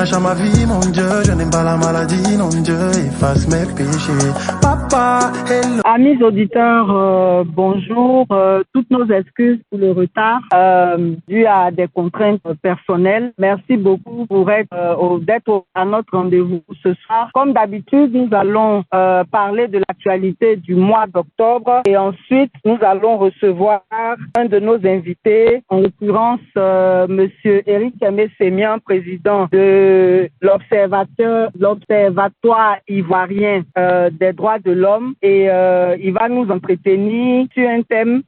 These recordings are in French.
visage à ma vie, mon Dieu. Je n'aime pas la maladie, non Dieu, efface mes péchés. Papa, hello. Amis auditeurs, bonjour. Toutes nos excuses pour le retard dû à des contraintes personnelles. Merci beaucoup pour d'être à notre rendez-vous ce soir. Comme d'habitude, nous allons parler de l'actualité du mois d'octobre et ensuite nous allons recevoir un de nos invités, en l'occurrence Monsieur Éric Aimé-Sémian, président de l'Observatoire ivoirien des droits de l'homme, et il va nous entretenir sur un thème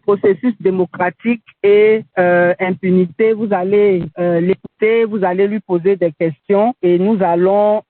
processus démocratique et impunité. Vous allez l'écouter, vous allez lui poser des questions et nous allons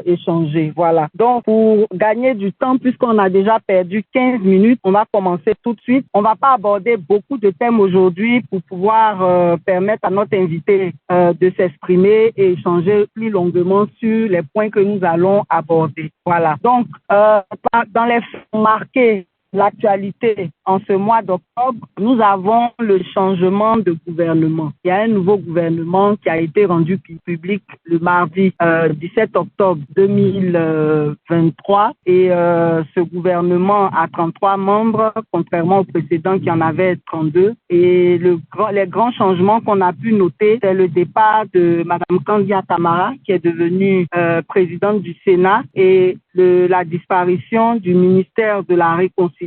échanger. Voilà. Donc, pour gagner du temps, puisqu'on a déjà perdu 15 minutes, on va commencer tout de suite. On ne va pas aborder beaucoup de thèmes aujourd'hui pour pouvoir permettre à notre invité de s'exprimer et échanger plus longuement sur les points que nous allons aborder. Voilà. Donc, dans les faits marqués l'actualité en ce mois d'octobre, nous avons le changement de gouvernement. Il y a un nouveau gouvernement qui a été rendu public le mardi 17 octobre 2023 et ce gouvernement a 33 membres, contrairement au précédent qui en avait 32. Et les grands changements qu'on a pu noter, c'est le départ de Mme Kandia Camara, qui est devenue présidente du Sénat, et la disparition du ministère de la Réconciliation,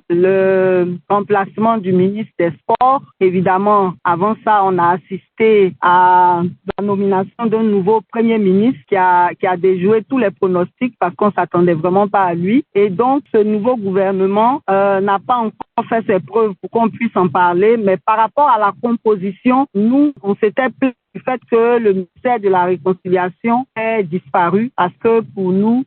le remplacement du ministre des Sports. Évidemment, avant ça, on a assisté à la nomination d'un nouveau Premier ministre qui a déjoué tous les pronostics parce qu'on s'attendait vraiment pas à lui. Et donc, ce nouveau gouvernement n'a pas encore fait ses preuves pour qu'on puisse en parler. Mais par rapport à la composition, nous, on s'était plaint du fait que le ministère de la Réconciliation est disparu parce que pour nous,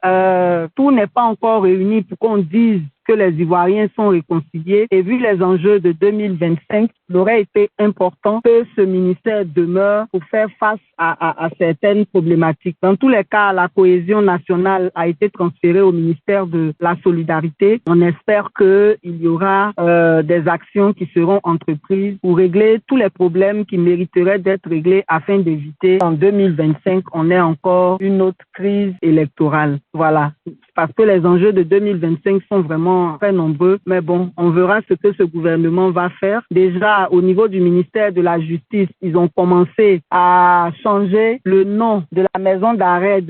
tout n'est pas encore réuni pour qu'on dise que les Ivoiriens sont réconciliés. Et vu les enjeux de 2025, il aurait été important que ce ministère demeure pour faire face à certaines problématiques. Dans tous les cas, la cohésion nationale a été transférée au ministère de la Solidarité. On espère qu'il y aura des actions qui seront entreprises pour régler tous les problèmes qui mériteraient d'être réglés afin d'éviter qu'en 2025, on ait encore une autre crise électorale. Voilà. Parce que les enjeux de 2025 sont vraiment très nombreux. Mais bon, on verra ce que ce gouvernement va faire. Déjà, au niveau du ministère de la Justice, ils ont commencé à changer le nom de la maison d'arrêt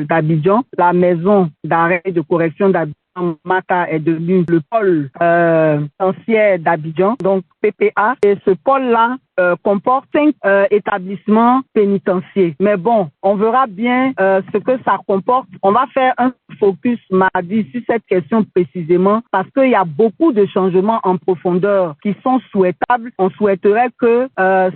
d'Abidjan. La maison d'arrêt de correction d'Abidjan, Maka, est devenu le pôle pénitentiaire d'Abidjan, donc PPA. Et ce pôle-là comporte 5 établissements pénitentiaires. Mais bon, on verra bien ce que ça comporte. On va faire un focus mardi sur cette question précisément parce qu'il y a beaucoup de changements en profondeur qui sont souhaitables. On souhaiterait que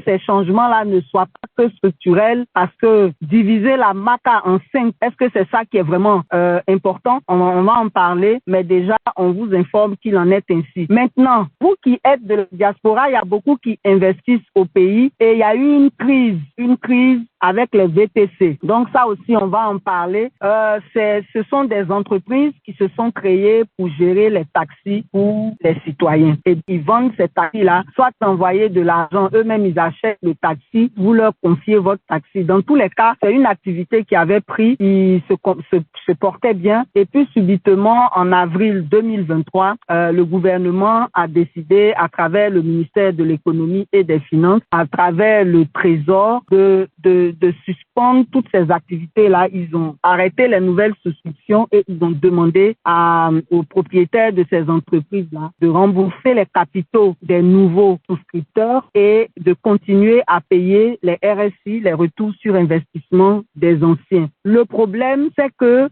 ces changements-là ne soient pas que structurels parce que diviser la MACA en 5, est-ce que c'est ça qui est vraiment important? On va en parler, mais déjà, on vous informe qu'il en est ainsi. Maintenant, vous qui êtes de la diaspora, il y a beaucoup qui investissent au pays et il y a eu une crise avec les VTC. Donc ça aussi, on va en parler. Ce sont des entreprises qui se sont créées pour gérer les taxis pour les citoyens. Et ils vendent ces taxis-là, soit envoyer de l'argent, eux-mêmes ils achètent le taxi, vous leur confiez votre taxi. Dans tous les cas, c'est une activité qui avait pris, qui se portait bien. Et puis subitement, en avril 2023, le gouvernement a décidé, à travers le ministère de l'économie et des finances, à travers le trésor, de suspendre toutes ces activités-là. Ils ont arrêté les nouvelles souscriptions et ils ont demandé aux propriétaires de ces entreprises-là de rembourser les capitaux des nouveaux souscripteurs et de continuer à payer les RSI, les retours sur investissement des anciens. Le problème, c'est que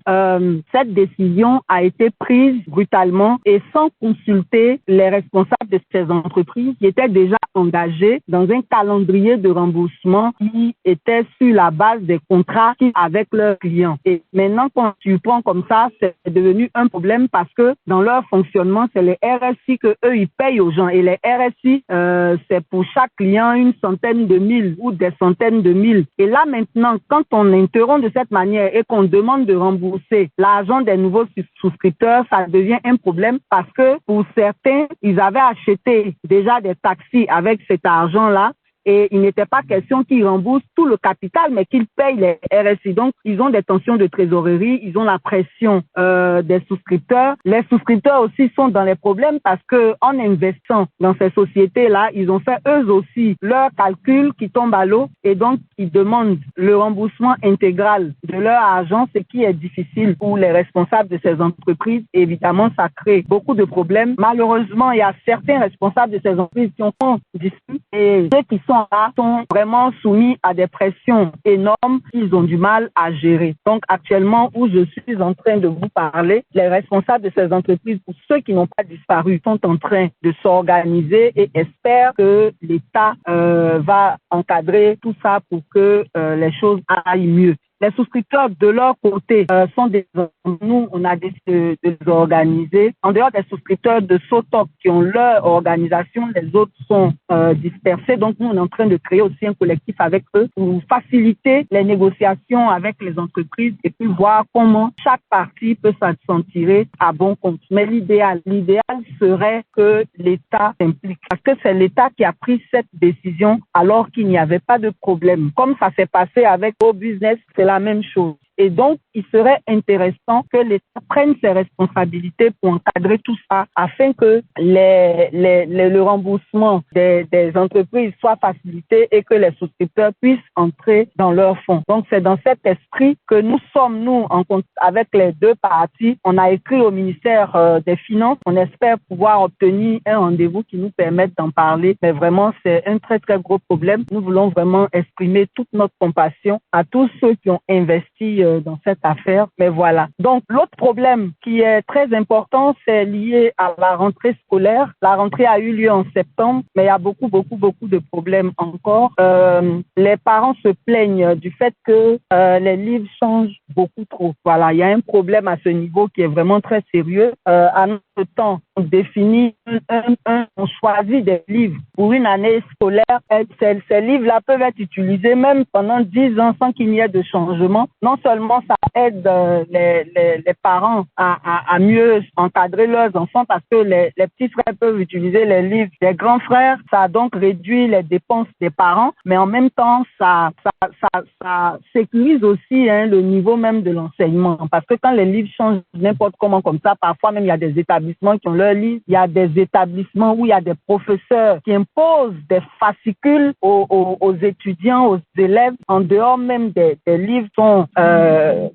cette décision a été prise brutalement et sans consulter les responsables de ces entreprises qui étaient déjà engagés dans un calendrier de remboursement qui était sur la base des contrats avec leurs clients. Et maintenant qu'on surprend comme ça, c'est devenu un problème parce que dans leur fonctionnement, c'est les RSI que eux ils payent aux gens. Et les RSI, c'est pour chaque client une centaine de mille ou des centaines de mille. Et là maintenant, quand on interrompt de cette manière et qu'on demande de rembourser l'argent des nouveaux souscripteurs, ça devient un problème parce que pour certains, ils avaient acheté déjà des taxis avec cet argent-là. et il n'était pas question qu'ils remboursent tout le capital, mais qu'ils payent les RSI. Donc, ils ont des tensions de trésorerie, ils ont la pression des souscripteurs. Les souscripteurs aussi sont dans les problèmes parce que en investissant dans ces sociétés-là, ils ont fait eux aussi leurs calculs qui tombent à l'eau et donc ils demandent le remboursement intégral de leur argent, ce qui est difficile pour les responsables de ces entreprises. Et évidemment, ça crée beaucoup de problèmes. Malheureusement, il y a certains responsables de ces entreprises qui ont dispute et ceux qui sont là sont vraiment soumis à des pressions énormes qu'ils ont du mal à gérer. Donc actuellement où je suis en train de vous parler, les responsables de ces entreprises, pour ceux qui n'ont pas disparu, sont en train de s'organiser et espèrent que l'État va encadrer tout ça pour que les choses aillent mieux. Les souscripteurs, de leur côté, sont des... Nous, on a décidé de les organiser. En dehors des souscripteurs de SOTOC qui ont leur organisation, les autres sont dispersés. Donc, nous, on est en train de créer aussi un collectif avec eux pour faciliter les négociations avec les entreprises et puis voir comment chaque partie peut s'en tirer à bon compte. Mais l'idéal serait que l'État s'implique. Parce que c'est l'État qui a pris cette décision alors qu'il n'y avait pas de problème. Comme ça s'est passé avec Go Business, c'est la même chose. Et donc, il serait intéressant que l'État prenne ses responsabilités pour encadrer tout ça afin que le remboursement des entreprises soit facilité et que les souscripteurs puissent entrer dans leurs fonds. Donc, c'est dans cet esprit que nous sommes, avec les deux parties. On a écrit au ministère des Finances. On espère pouvoir obtenir un rendez-vous qui nous permette d'en parler. Mais vraiment, c'est un très, très gros problème. Nous voulons vraiment exprimer toute notre compassion à tous ceux qui ont investi dans cette affaire, mais voilà. Donc, l'autre problème qui est très important, c'est lié à la rentrée scolaire. La rentrée a eu lieu en septembre, mais il y a beaucoup de problèmes encore. Les parents se plaignent du fait que les livres changent beaucoup trop. Voilà, il y a un problème à ce niveau qui est vraiment très sérieux. À notre temps, on définit on choisit des livres pour une année scolaire. Ces livres-là peuvent être utilisés même pendant 10 ans sans qu'il n'y ait de changement. Non seulement ça aide les parents à mieux encadrer leurs enfants parce que les petits frères peuvent utiliser les livres des grands frères. Ça a donc réduit les dépenses des parents, mais en même temps, ça sécurise aussi le niveau même de l'enseignement. Parce que quand les livres changent n'importe comment comme ça, parfois même il y a des établissements qui ont leurs livres, il y a des établissements où il y a des professeurs qui imposent des fascicules aux étudiants, aux élèves, en dehors même des livres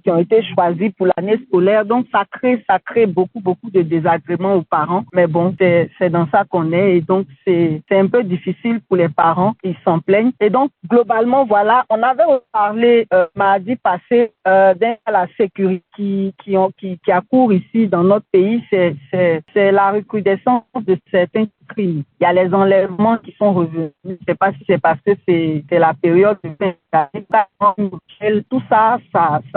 qui ont été choisis pour l'année scolaire. Donc, ça crée beaucoup de désagréments aux parents. Mais bon, c'est dans ça qu'on est. Et donc, c'est un peu difficile pour les parents. Ils s'en plaignent. Et donc, globalement, voilà, on avait parlé mardi passé de la sécurité qui accourt ici dans notre pays. C'est la recrudescence de certains crimes. Il y a les enlèvements qui sont revenus. Je ne sais pas si c'est parce que c'est la période de tout ça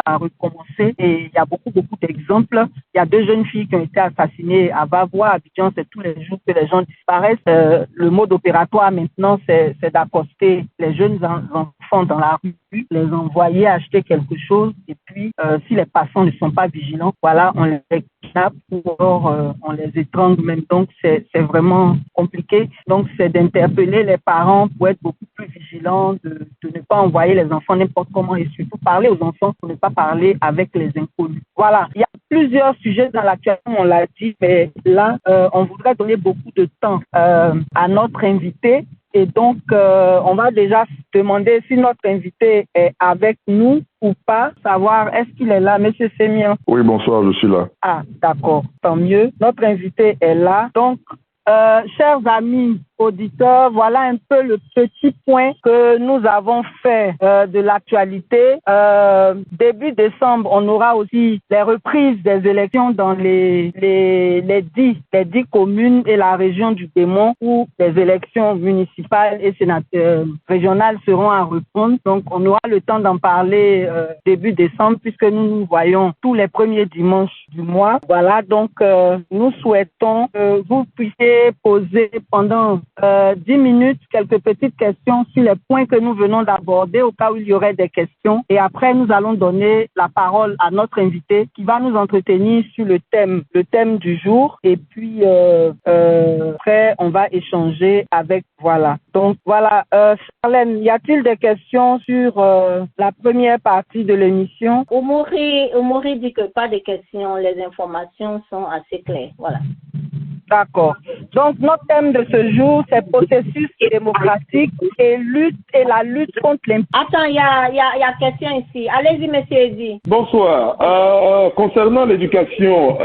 a recommencé et il y a beaucoup d'exemples. Il y a 2 jeunes filles qui ont été assassinées à Vavois, à Abidjan. C'est tous les jours que les gens disparaissent. Le mode opératoire maintenant, c'est d'accoster les jeunes enfants dans la rue, les envoyer acheter quelque chose et puis si les passants ne sont pas vigilants, voilà, on les kidnappe ou alors on les étrangle même. Donc c'est vraiment compliqué. Donc c'est d'interpeller les parents pour être beaucoup plus vigilants, de ne pas envoyer les enfants n'importe comment et surtout parler aux enfants pour ne pas parler avec les inconnus. Voilà, il y a plusieurs sujets dans l'actualité, on l'a dit, mais là, on voudrait donner beaucoup de temps à notre invité. Et donc, on va déjà se demander si notre invité est avec nous ou pas, savoir est-ce qu'il est là, Monsieur Sémien. Oui, bonsoir, je suis là. Ah, d'accord, tant mieux. Notre invité est là. Donc, chers amis auditeurs, voilà un peu le petit point que nous avons fait de l'actualité. Début décembre, on aura aussi les reprises des élections dans les 10 communes et la région du Démon où les élections municipales et régionales seront à reprendre. Donc, on aura le temps d'en parler début décembre puisque nous voyons tous les premiers dimanches du mois. Voilà, donc nous souhaitons que vous puissiez poser pendant 10 minutes, quelques petites questions sur les points que nous venons d'aborder au cas où il y aurait des questions. Et après, nous allons donner la parole à notre invité qui va nous entretenir sur le thème du jour. Et puis, après, on va échanger avec, voilà. Donc, voilà. Charlène, y a-t-il des questions sur la première partie de l'émission? Omori dit que pas de questions, les informations sont assez claires. Voilà. D'accord. Donc, notre thème de ce jour, c'est processus démocratique et la lutte contre l'impunité. Attends, il y a question ici. Allez-y, monsieur Eddy. Bonsoir. Concernant l'éducation,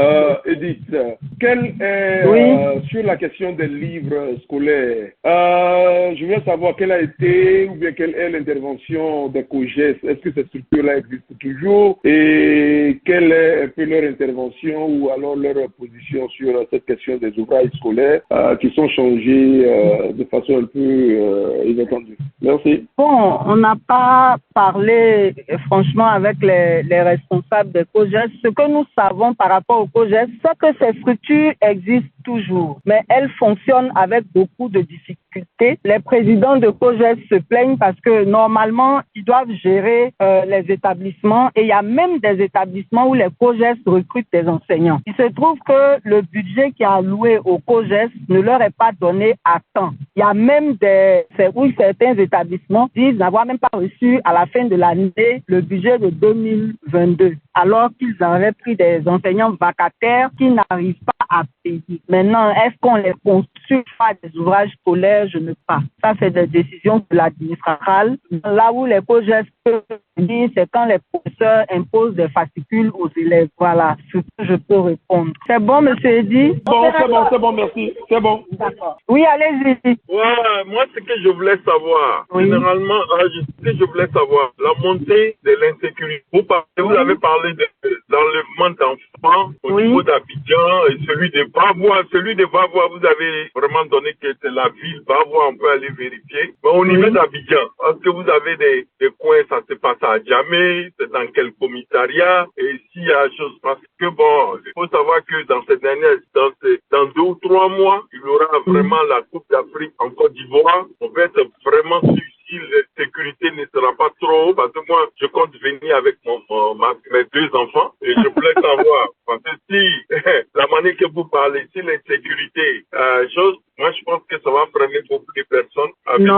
Edith, quelle est, sur la question des livres scolaires, je veux savoir quelle a été ou bien quelle est l'intervention des COGES. Est-ce que ces structures-là existent toujours et quelle est un peu leur intervention ou alors leur position sur cette question des ouvrages scolaires qui sont changés de façon un peu inattendue. Merci. Bon, on n'a pas parlé franchement avec les responsables des COGES. Ce que nous savons par rapport aux COGES, c'est que ces structures existent toujours, mais elles fonctionnent avec beaucoup de difficultés. Les présidents de COGES se plaignent parce que normalement, ils doivent gérer les établissements et il y a même des établissements où les COGES recrutent des enseignants. Il se trouve que le budget qui est alloué aux COGES ne leur est pas donné à temps. Il y a même certains établissements disent n'avoir même pas reçu à la fin de l'année le budget de 2022, alors qu'ils avaient pris des enseignants vacataires qui n'arrivent pas à payer. Maintenant, est-ce qu'on les consulte à des ouvrages scolaires? Je ne sais pas. Ça, c'est des décisions de l'administration. Là où les COGES peuvent dire, c'est quand les professeurs imposent des fascicules aux élèves. Voilà ce que je peux répondre. C'est bon, monsieur Eddy? C'est bon, merci. C'est bon. D'accord. Oui, allez-y. Ouais, moi, ce que je voulais savoir, généralement, ce que je voulais savoir, la montée de l'insécurité. Vous avez parlé de l'enlèvement d'enfants au niveau d'Abidjan et celui de Bavois. Celui de Bavois, vous avez vraiment donné que c'est la ville Bavois, on peut aller vérifier. Mais au niveau d'Abidjan, est-ce que vous avez des coins, ça se passe à Djamé, c'est dans quel commissariat? Et s'il y a chose, parce que bon, il faut savoir que dans ces dernières, dans 2 ou 3 mois, il y aura vraiment la Coupe d'Afrique en Côte d'Ivoire. On va être vraiment sûr si la sécurité ne sera pas trop haut, parce que moi, je compte venir avec mes 2 enfants et je voulais savoir, parce que si la manière que vous parlez, si l'insécurité, moi je pense que ça va freiner beaucoup de personnes à venir.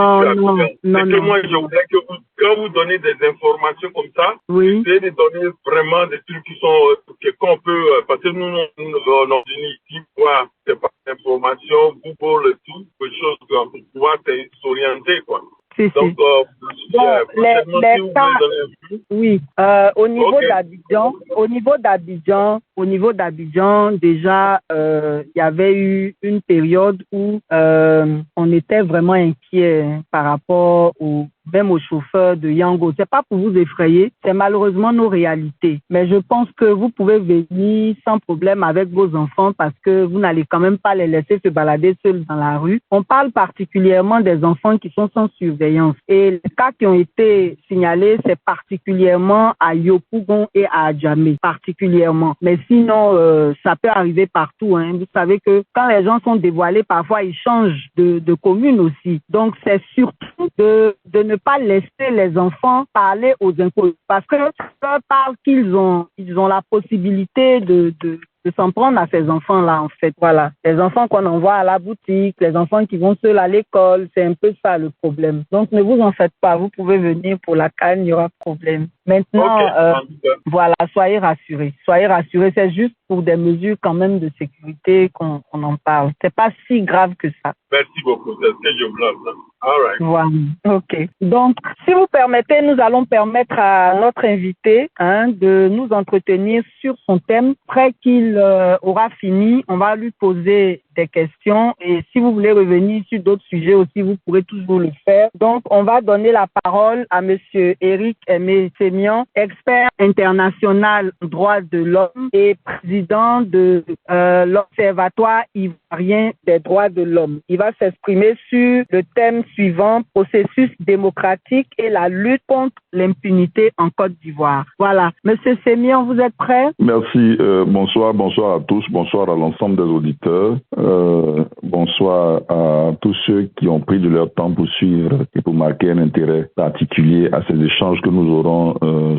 Moi, je voudrais que quand vous donnez des informations comme ça, essayez de donner vraiment des trucs qui sont, qu'on peut, parce que nous, on est ici, voir c'est pas d'informations, Google et tout, quelque chose pour pouvoir s'orienter, quoi. Donc, au niveau d'Abidjan, déjà, il y avait eu une période où on était vraiment inquiet par rapport même aux chauffeurs de Yango. C'est pas pour vous effrayer, c'est malheureusement nos réalités. Mais je pense que vous pouvez venir sans problème avec vos enfants parce que vous n'allez quand même pas les laisser se balader seuls dans la rue. On parle particulièrement des enfants qui sont sans surveillance. Et les cas qui ont été signalés, c'est particulièrement à Yopougon et à Djamé, particulièrement. Mais sinon, ça peut arriver partout. Hein. Vous savez que quand les gens sont dévoilés, parfois ils changent de commune aussi. Donc c'est surtout de ne pas laisser les enfants parler aux inconnus. Parce que ça parle qu'ils ont la possibilité de s'en prendre à ces enfants-là, en fait. Voilà. Les enfants qu'on envoie à la boutique, les enfants qui vont seuls à l'école, c'est un peu ça le problème. Donc, ne vous en faites pas. Vous pouvez venir pour la CAN, il n'y aura pas de problème. Maintenant, voilà, soyez rassurés. Soyez rassurés. C'est juste pour des mesures quand même de sécurité qu'on en parle. C'est pas si grave que ça. Merci beaucoup. C'est ce que je voulais. All right. Voilà. OK. Donc, si vous permettez, nous allons permettre à notre invité de nous entretenir sur son thème. Après qu'il aura fini, on va lui poser des questions et si vous voulez revenir sur d'autres sujets aussi, vous pourrez toujours le faire. Donc, on va donner la parole à monsieur Éric Aimé Sémian, expert international droits de l'homme et président de l'Observatoire ivoirien des droits de l'homme. Il va va s'exprimer sur le thème suivant, processus démocratique et la lutte contre l'impunité en Côte d'Ivoire. Voilà. Monsieur Sémion, vous êtes prêt? Merci. Bonsoir à tous. Bonsoir à l'ensemble des auditeurs. Bonsoir à tous ceux qui ont pris de leur temps pour suivre et pour marquer un intérêt particulier à ces échanges que nous aurons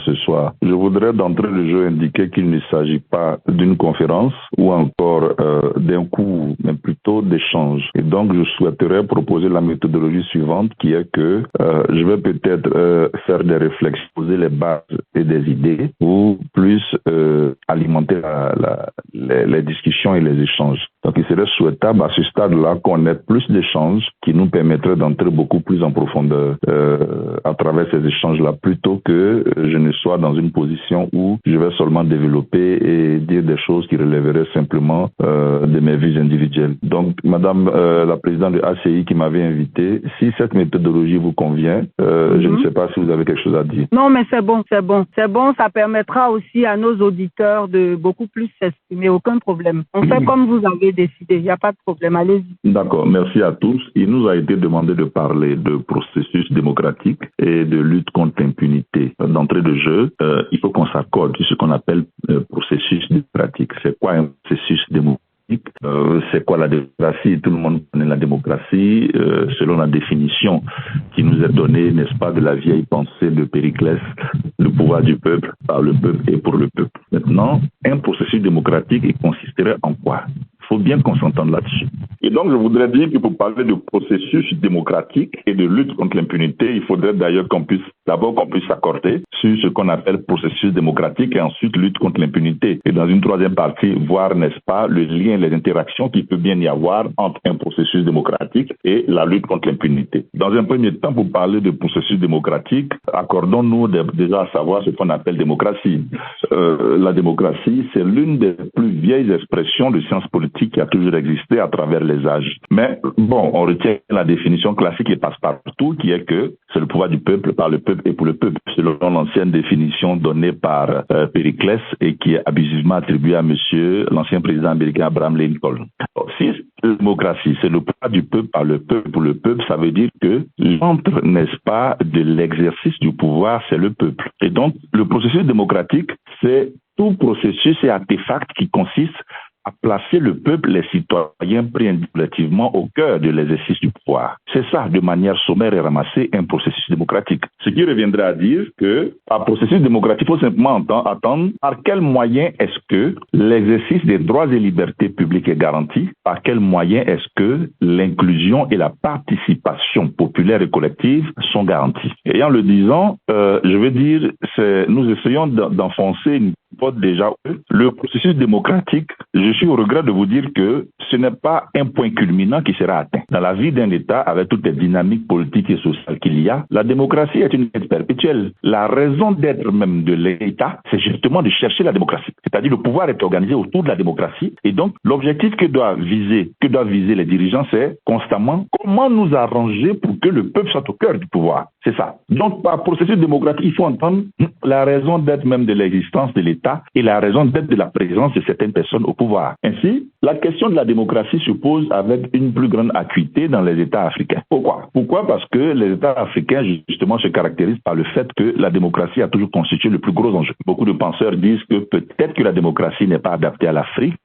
ce soir. Je voudrais d'entrée de jeu indiquer qu'il ne s'agit pas d'une conférence ou encore d'un cours, mais plutôt d'échanges. Et donc, je souhaiterais proposer la méthodologie suivante qui est que je vais peut-être faire des réflexions, poser les bases et des idées ou plus alimenter les discussions et les échanges. Donc, il serait souhaitable à ce stade-là qu'on ait plus d'échanges qui nous permettraient d'entrer beaucoup plus en profondeur à travers ces échanges-là, plutôt que je ne sois dans une position où je vais seulement développer et dire des choses qui relèveraient simplement de mes vues individuelles. Donc, Madame la présidente de ACI qui m'avait invité, si cette méthodologie vous convient, je ne sais pas si vous avez quelque chose à dire. Non, mais c'est bon. Ça permettra aussi à nos auditeurs de beaucoup plus s'exprimer. Aucun problème. On fait comme vous avez décidé. Il n'y a pas de problème. Allez-y. D'accord. Merci à tous. Il nous a été demandé de parler de processus démocratique et de lutte contre l'impunité. D'entrée de jeu, il faut qu'on s'accorde sur ce qu'on appelle processus démocratique. C'est quoi un processus démocratique? C'est quoi la démocratie? Tout le monde connaît la démocratie selon la définition qui nous est donnée, n'est-ce pas, de la vieille pensée de Périclès, le pouvoir du peuple, par le peuple et pour le peuple. Maintenant, un processus démocratique, il consisterait en quoi? Il faut bien qu'on s'entende là-dessus. Et donc, je voudrais dire que pour parler de processus démocratique et de lutte contre l'impunité, il faudrait d'ailleurs qu'on puisse s'accorder sur ce qu'on appelle processus démocratique et ensuite lutte contre l'impunité. Et dans une troisième partie, voir, n'est-ce pas, le lien, les interactions qu'il peut bien y avoir entre un processus démocratique et la lutte contre l'impunité. Dans un premier temps, pour parler de processus démocratique, accordons-nous déjà à savoir ce qu'on appelle démocratie. La démocratie, c'est l'une des plus vieilles expressions de sciences politiques qui a toujours existé à travers les âges. Mais bon, on retient la définition classique et passe-partout qui est que c'est le pouvoir du peuple, par le peuple et pour le peuple, selon l'ancienne définition donnée par Périclès et qui est abusivement attribuée à l'ancien président américain Abraham Lincoln. Si la démocratie, c'est le pouvoir du peuple par le peuple pour le peuple, ça veut dire que l'entre, n'est-ce pas, de l'exercice du pouvoir, c'est le peuple. Et donc, le processus démocratique, c'est tout processus et artefact qui consiste à placer le peuple, les citoyens préindulativement au cœur de l'exercice du pouvoir. C'est ça, de manière sommaire et ramassée, un processus démocratique. Ce qui reviendrait à dire que, par processus démocratique, il faut simplement attendre par quel moyen est-ce que l'exercice des droits et libertés publiques est garanti, par quel moyen est-ce que l'inclusion et la participation populaire et collective sont garanties. Et en le disant, je veux dire, nous essayons d'enfoncer une porte déjà. Le processus démocratique, je suis au regret de vous dire que ce n'est pas un point culminant qui sera atteint. Dans la vie d'un État, avec toutes les dynamiques politiques et sociales qu'il y a, la démocratie est une quête perpétuelle. La raison d'être même de l'État, c'est justement de chercher la démocratie. C'est-à-dire le pouvoir est organisé autour de la démocratie. Et donc, l'objectif que doivent viser les dirigeants, c'est constamment comment nous arranger pour que le peuple soit au cœur du pouvoir. C'est ça. Donc, par processus démocratique, il faut entendre la raison d'être même de l'existence de l'État et la raison d'être de la présence de certaines personnes au pouvoir. Ainsi, la question de la démocratie se pose avec une plus grande acuité dans les États africains. Pourquoi? Parce que les États africains, justement, se caractérisent par le fait que la démocratie a toujours constitué le plus gros enjeu. Beaucoup de penseurs disent que peut-être que la démocratie n'est pas adaptée à l'Afrique.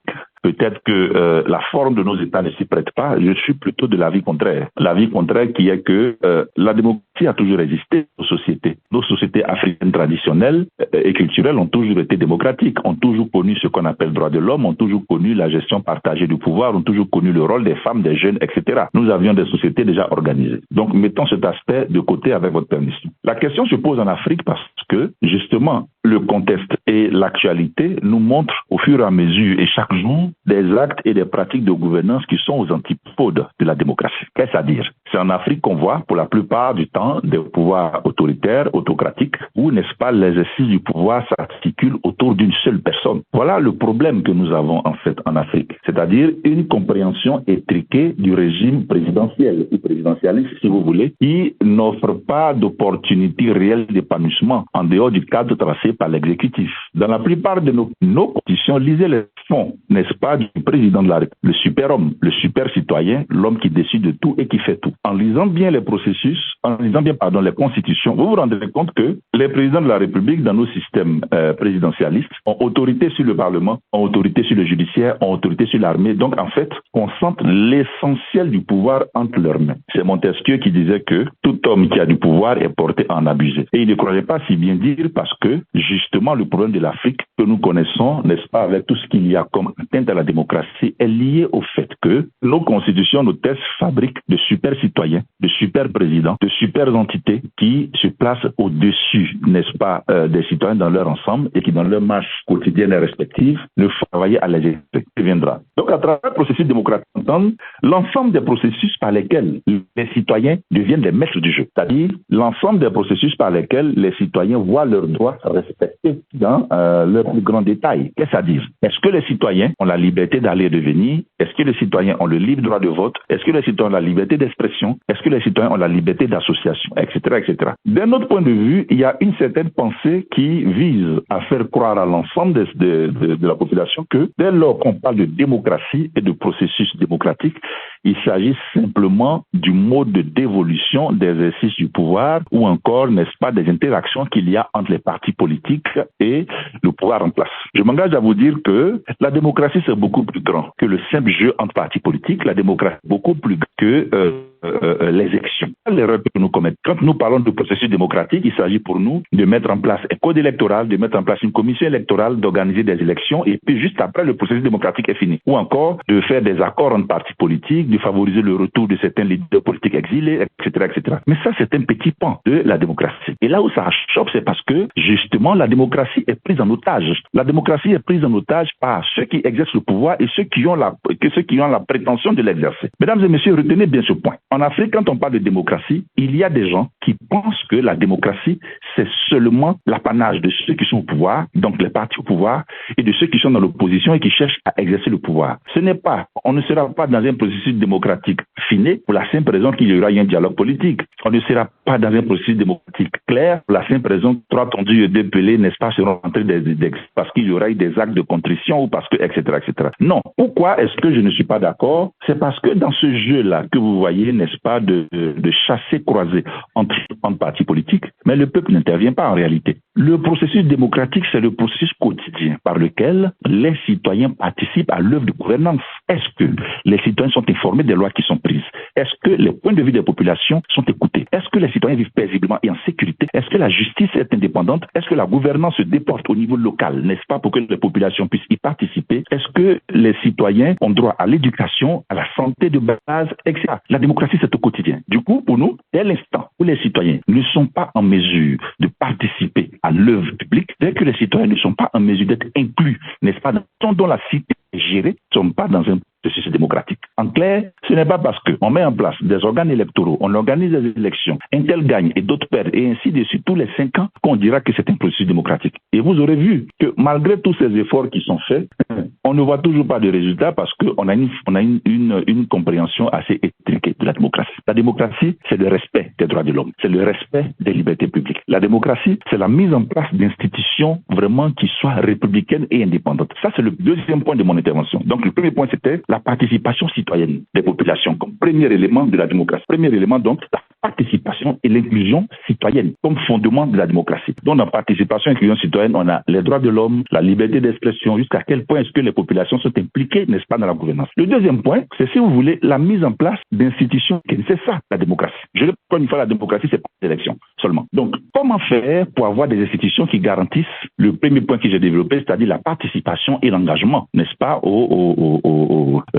Peut-être que la forme de nos États ne s'y prête pas. Je suis plutôt de l'avis contraire. L'avis contraire qui est que la démocratie a toujours existé aux sociétés. Nos sociétés africaines traditionnelles et culturelles ont toujours été démocratiques, ont toujours connu ce qu'on appelle droit de l'homme, ont toujours connu la gestion partagée du pouvoir, ont toujours connu le rôle des femmes, des jeunes, etc. Nous avions des sociétés déjà organisées. Donc, mettons cet aspect de côté avec votre permission. La question se pose en Afrique parce que, justement, le contexte et l'actualité nous montrent au fur et à mesure et chaque jour des actes et des pratiques de gouvernance qui sont aux antipodes de la démocratie. Qu'est-ce à dire? C'est en Afrique qu'on voit pour la plupart du temps des pouvoirs autoritaires, autocratiques, où, n'est-ce pas, l'exercice du pouvoir s'articule autour d'une seule personne. Voilà le problème que nous avons en fait en Afrique, c'est-à-dire une compréhension étriquée du régime présidentiel ou présidentialiste, si vous voulez, qui n'offre pas d'opportunité réelle d'épanouissement en dehors du cadre tracé par l'exécutif. Dans la plupart de nos constitutions, lisez les fond, n'est-ce pas, du président de la République, le super-homme, le super-citoyen, l'homme qui décide de tout et qui fait tout. En lisant bien les processus, les constitutions, vous vous rendez compte que les présidents de la République, dans nos systèmes présidentialistes, ont autorité sur le Parlement, ont autorité sur le judiciaire, ont autorité sur l'armée. Donc, en fait, concentrent l'essentiel du pouvoir entre leurs mains. C'est Montesquieu qui disait que tout homme qui a du pouvoir est porté à en abuser. Et il ne croyait pas si bien dire parce que, justement, le problème de l'Afrique que nous connaissons, n'est-ce pas, avec tout ce qu'il y a comme atteinte à la démocratie, est lié au fait que nos constitutions, nos textes fabriquent de super citoyens, de super présidents, de super entités qui se placent au-dessus, n'est-ce pas, des citoyens dans leur ensemble et qui, dans leur marche quotidienne et respective, ne font travailler à les viendra. Donc, à travers le processus démocratique, l'ensemble des processus par lesquels les citoyens deviennent les maîtres du jeu, c'est-à-dire l'ensemble des processus par lesquels les citoyens voient leurs droits respectés dans leur plus grand détail. Qu'est-ce à dire? Est-ce que les citoyens ont la liberté d'aller et de venir? Est-ce que les citoyens ont le libre droit de vote? Est-ce que les citoyens ont la liberté d'expression? Est-ce que les citoyens ont la liberté d'association, etc., etc. D'un autre point de vue, il y a une certaine pensée qui vise à faire croire à l'ensemble de la population que dès lors qu'on parle de démocratie et de processus démocratique, il s'agit simplement du mode de dévolution d'exercice du pouvoir ou encore, n'est-ce pas, des interactions qu'il y a entre les partis politiques et le pouvoir en place. Je m'engage à vous dire que la démocratie, c'est beaucoup plus grand que le simple jeu entre partis politiques. La démocratie est beaucoup plus grand que les élections. L'erreur que nous commettons. Quand nous parlons de processus démocratique, il s'agit pour nous de mettre en place un code électoral, de mettre en place une commission électorale, d'organiser des élections et puis juste après, le processus démocratique est fini. Ou encore de faire des accords entre partis politiques, de favoriser le retour de certains leaders politiques exilés, etc., etc. Mais ça, c'est un petit pan de la démocratie. Et là où ça choque, c'est parce que justement, la démocratie est prise en otage. La démocratie est prise en otage par ceux qui exercent le pouvoir et ceux qui ont la prétention de l'exercer. Mesdames et messieurs, retenez bien ce point. En Afrique, quand on parle de démocratie, il y a des gens qui pensent que la démocratie, c'est seulement l'apanage de ceux qui sont au pouvoir, donc les partis au pouvoir, et de ceux qui sont dans l'opposition et qui cherchent à exercer le pouvoir. On ne sera pas dans un processus démocratique fini pour la simple raison qu'il y aura un dialogue politique. On ne sera pas dans un processus démocratique clair pour la simple raison que 3 tondus et 2 pelés, n'est-ce pas, seront rentrés parce qu'il y aura eu des actes de contrition ou parce que, etc., etc. Non. Pourquoi est-ce que je ne suis pas d'accord? C'est parce que dans ce jeu-là que vous voyez, n'est-ce pas, de chasser-croiser entre partis politiques, mais le peuple n'intervient pas en réalité. Le processus démocratique, c'est le processus quotidien par lequel les citoyens participent à l'œuvre de gouvernance. Est-ce que les citoyens sont informés des lois qui sont prises? Est-ce que les points de vue des populations sont écoutés? Est-ce que les citoyens vivent paisiblement et en sécurité? Est-ce que la justice est indépendante? Est-ce que la gouvernance se déporte au niveau local, n'est-ce pas, pour que les populations puissent y participer? Est-ce que les citoyens ont droit à l'éducation, à la santé de base, etc. La démocratie, c'est au quotidien. Du coup, pour nous, dès l'instant où les citoyens ne sont pas en mesure de participer à l'œuvre publique, dès que les citoyens ne sont pas en mesure d'être inclus, n'est-ce pas, dont la cité est gérée, ne sont pas dans un processus démocratique. En clair, ce n'est pas parce qu'on met en place des organes électoraux, on organise des élections, un tel gagne et d'autres perdent, et ainsi de suite tous les 5 ans, qu'on dira que c'est un processus démocratique. Et vous aurez vu que malgré tous ces efforts qui sont faits, on ne voit toujours pas de résultats parce qu'on a une compréhension assez étriquée de la démocratie. La démocratie, c'est le respect des droits de l'homme, c'est le respect des libertés publiques. La démocratie, c'est la mise en place d'institutions vraiment qui soient républicaines et indépendantes. Ça, c'est le deuxième point de mon intervention. Donc, le premier point, c'était la participation citoyenne des populations comme premier élément de la démocratie. Premier élément, donc, la participation et l'inclusion citoyenne comme fondement de la démocratie. Donc, dans participation et inclusion citoyenne, on a les droits de l'homme, la liberté d'expression, jusqu'à quel point est-ce que les populations sont impliquées, n'est-ce pas, dans la gouvernance. Le deuxième point, c'est, si vous voulez, la mise en place d'institutions. C'est ça, la démocratie. Je le prends une fois, la démocratie, c'est pas l'élection seulement. Donc, comment faire pour avoir des institutions qui garantissent le premier point que j'ai développé, c'est-à-dire la participation et l'engagement, n'est-ce pas,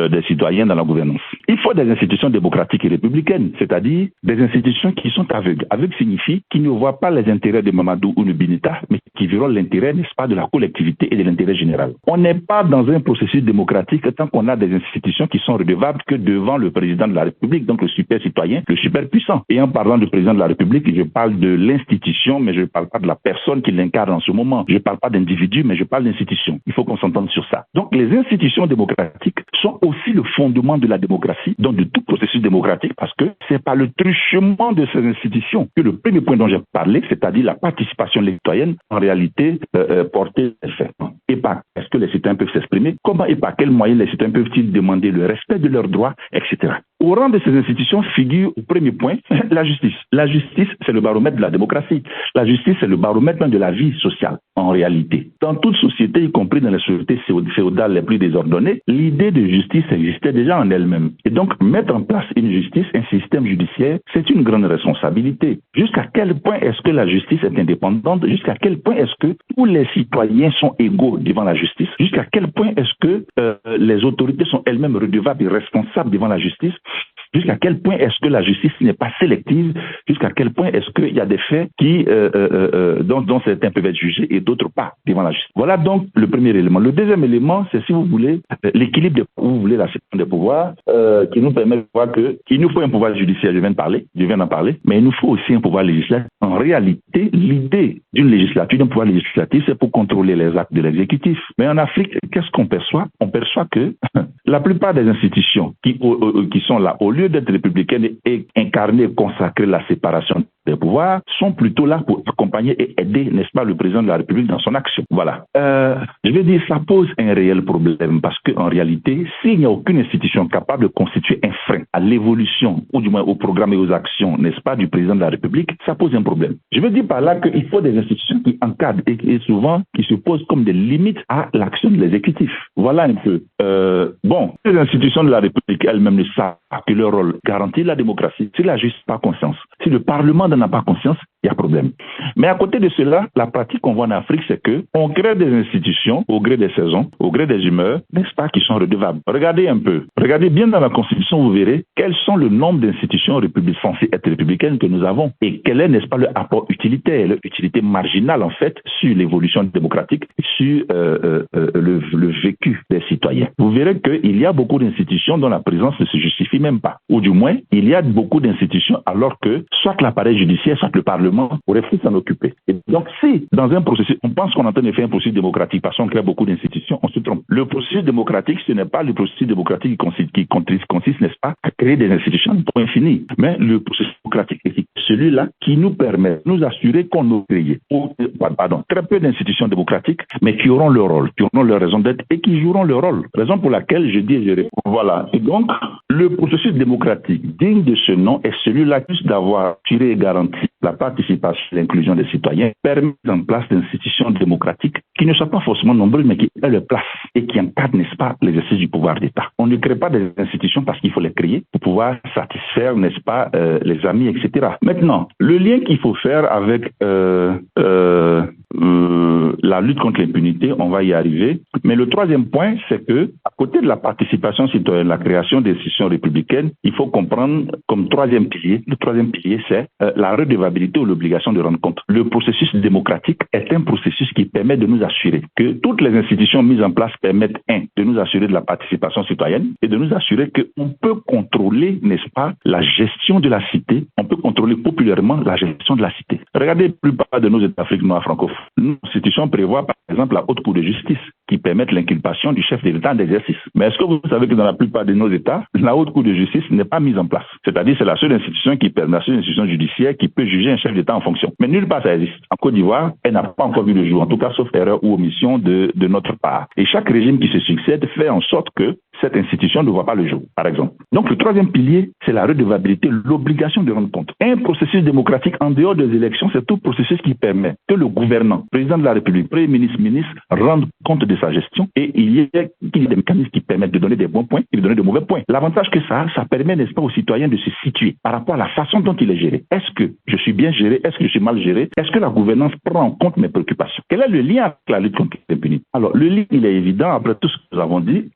des citoyens dans la gouvernance. Il faut des institutions démocratiques et républicaines, c'est-à-dire des institutions qui sont aveugles. Aveugle signifie qu'ils ne voient pas les intérêts de Mamadou ou de Binita, mais qui verront l'intérêt, n'est-ce pas, de la collectivité et de l'intérêt général. On n'est pas dans un processus démocratique tant qu'on a des institutions qui sont redevables que devant le président de la République, donc le super citoyen, le super puissant. Et en parlant du président de la République, je parle de l'institution, mais je ne parle pas de la personne qui l'incarne en ce moment. Je ne parle pas d'individu, mais je parle d'institution. Il faut qu'on s'entende sur ça. Donc les institutions démocratiques sont aussi le fondement de la démocratie, donc de tout processus démocratique, parce que c'est par le truchement de ces institutions que le premier point dont j'ai parlé, c'est-à-dire la participation citoyenne, en réalité portée effet. Et par est-ce que les citoyens peuvent s'exprimer? Comment et par quels moyens les citoyens peuvent-ils demander le respect de leurs droits, etc. Au rang de ces institutions figure au premier point la justice. La justice, c'est le baromètre de la démocratie. La justice, c'est le baromètre de la vie sociale, en réalité. Dans toute société, y compris dans les sociétés féodales les plus désordonnées, l'idée de justice existait déjà en elle-même. Et donc, mettre en place une justice, un système judiciaire, c'est une grande responsabilité. Jusqu'à quel point est-ce que la justice est indépendante? Jusqu'à quel point est-ce que tous les citoyens sont égaux devant la justice? Jusqu'à quel point est-ce que les autorités sont elles-mêmes redevables et responsables devant la justice? Jusqu'à quel point est-ce que la justice n'est pas sélective? Jusqu'à quel point est-ce qu'il y a des faits qui, dont certains peuvent être jugés et d'autres pas devant la justice? Voilà donc le premier élément. Le deuxième élément, c'est, si vous voulez, l'équilibre, vous voulez, la séparation des pouvoirs, qui nous permet de voir qu'il nous faut un pouvoir judiciaire, je viens d'en parler, mais il nous faut aussi un pouvoir législatif. En réalité, l'idée d'une législature, d'un pouvoir législatif, c'est pour contrôler les actes de l'exécutif. Mais en Afrique, qu'est-ce qu'on perçoit? On perçoit que la plupart des institutions qui sont là, au lieu d'être républicaines et incarner, consacrer la séparation des pouvoirs, sont plutôt là pour accompagner et aider, n'est-ce pas, le président de la République dans son action. Voilà. Je vais dire, ça pose un réel problème parce qu'en réalité, s'il n'y a aucune institution capable de constituer un frein à l'évolution, ou du moins au programme et aux actions, n'est-ce pas, du président de la République, ça pose un problème. Je veux dire par là qu'il faut des institutions qui encadrent et souvent qui se posent comme des limites à l'action de l'exécutif. Voilà un peu. Les institutions de la République elles-mêmes ne savent que leur rôle garantit la démocratie. Si la justice n'a pas conscience, si le Parlement n'en a pas conscience, il y a problème. Mais à côté de cela, la pratique qu'on voit en Afrique, c'est que on crée des institutions au gré des saisons, au gré des humeurs, n'est-ce pas, qui sont redevables. Regardez un peu. Regardez bien dans la Constitution, vous verrez quels sont le nombre d'institutions censées être républicaines que nous avons et quel est, n'est-ce pas, le apport utilitaire, l'utilité marginale, en fait, sur l'évolution démocratique, sur le vécu des citoyens. Vous verrez qu'il y a beaucoup d'institutions dont la présence ne se justifie même pas. Ou du moins, il y a beaucoup d'institutions alors que soit l'appareil judiciaire, soit le Parlement aurait pu s'en occuper. Et donc, si dans un processus, on pense qu'on est en train de faire un processus démocratique parce qu'on crée beaucoup d'institutions, on se trompe. Le processus démocratique, ce n'est pas le processus démocratique qui consiste, n'est-ce pas, à créer des institutions pour infini. Mais le processus démocratique est celui-là qui nous permet de nous assurer qu'on a créé très peu d'institutions démocratiques, mais qui auront leur rôle, qui auront leur raison d'être et qui joueront leur rôle. Raison pour laquelle je dis et je réponds. Voilà. Et donc, le processus démocratique digne de ce nom est celui-là, juste d'avoir tiré et garanti la participation et l'inclusion des citoyens, permet en place d'institutions démocratiques qui ne sont pas forcément nombreuses, mais qui aient leur place et qui encadrent, n'est-ce pas, l'exercice du pouvoir d'État. On ne crée pas des institutions parce qu'il faut les créer pour pouvoir satisfaire, n'est-ce pas, les amis, etc. Maintenant, le lien qu'il faut faire avec la lutte contre l'impunité, on va y arriver. Mais le troisième point, c'est que, à côté de la participation citoyenne, la création d'institutions républicaines, il faut comprendre comme troisième pilier, le troisième pilier, c'est la redevabilité ou l'obligation de rendre compte. Le processus démocratique est un processus qui permet de nous assurer que toutes les institutions mises en place permettent, de nous assurer de la participation citoyenne et de nous assurer qu'on peut contrôler, n'est-ce pas, la gestion de la cité, on peut contrôler populairement la gestion de la cité. Regardez la plupart de nos États africains francophones. Nos institutions prévoient, par exemple, la Haute Cour de justice qui permettent l'inculpation du chef de l'État en exercice. Mais est-ce que vous savez que dans la plupart de nos États, la Haute Cour de justice n'est pas mise en place? C'est-à-dire c'est la seule institution la seule institution judiciaire qui peut juger un chef d'État en fonction. Mais nulle part ça existe. En Côte d'Ivoire, elle n'a pas encore vu le jour, en tout cas sauf erreur ou omission de notre part. Et chaque régime qui se succède fait en sorte que cette institution ne voit pas le jour, par exemple. Donc le troisième pilier, c'est la redevabilité, l'obligation de rendre compte. Un processus démocratique en dehors des élections, c'est tout processus qui permet que le gouvernant, président de la République, premier ministre, rende compte de sa gestion et qu'il y ait des mécanismes qui permettent de donner des bons points et de donner de mauvais points. L'avantage que ça permet, n'est-ce pas, aux citoyens de se situer par rapport à la façon dont il est géré. Est-ce que je suis bien géré? Est-ce que je suis mal géré? Est-ce que la gouvernance prend en compte mes préoccupations? Quel est le lien avec la lutte contre l'impunité? Alors, le lien, il est évident après tout ce que nous avons dit,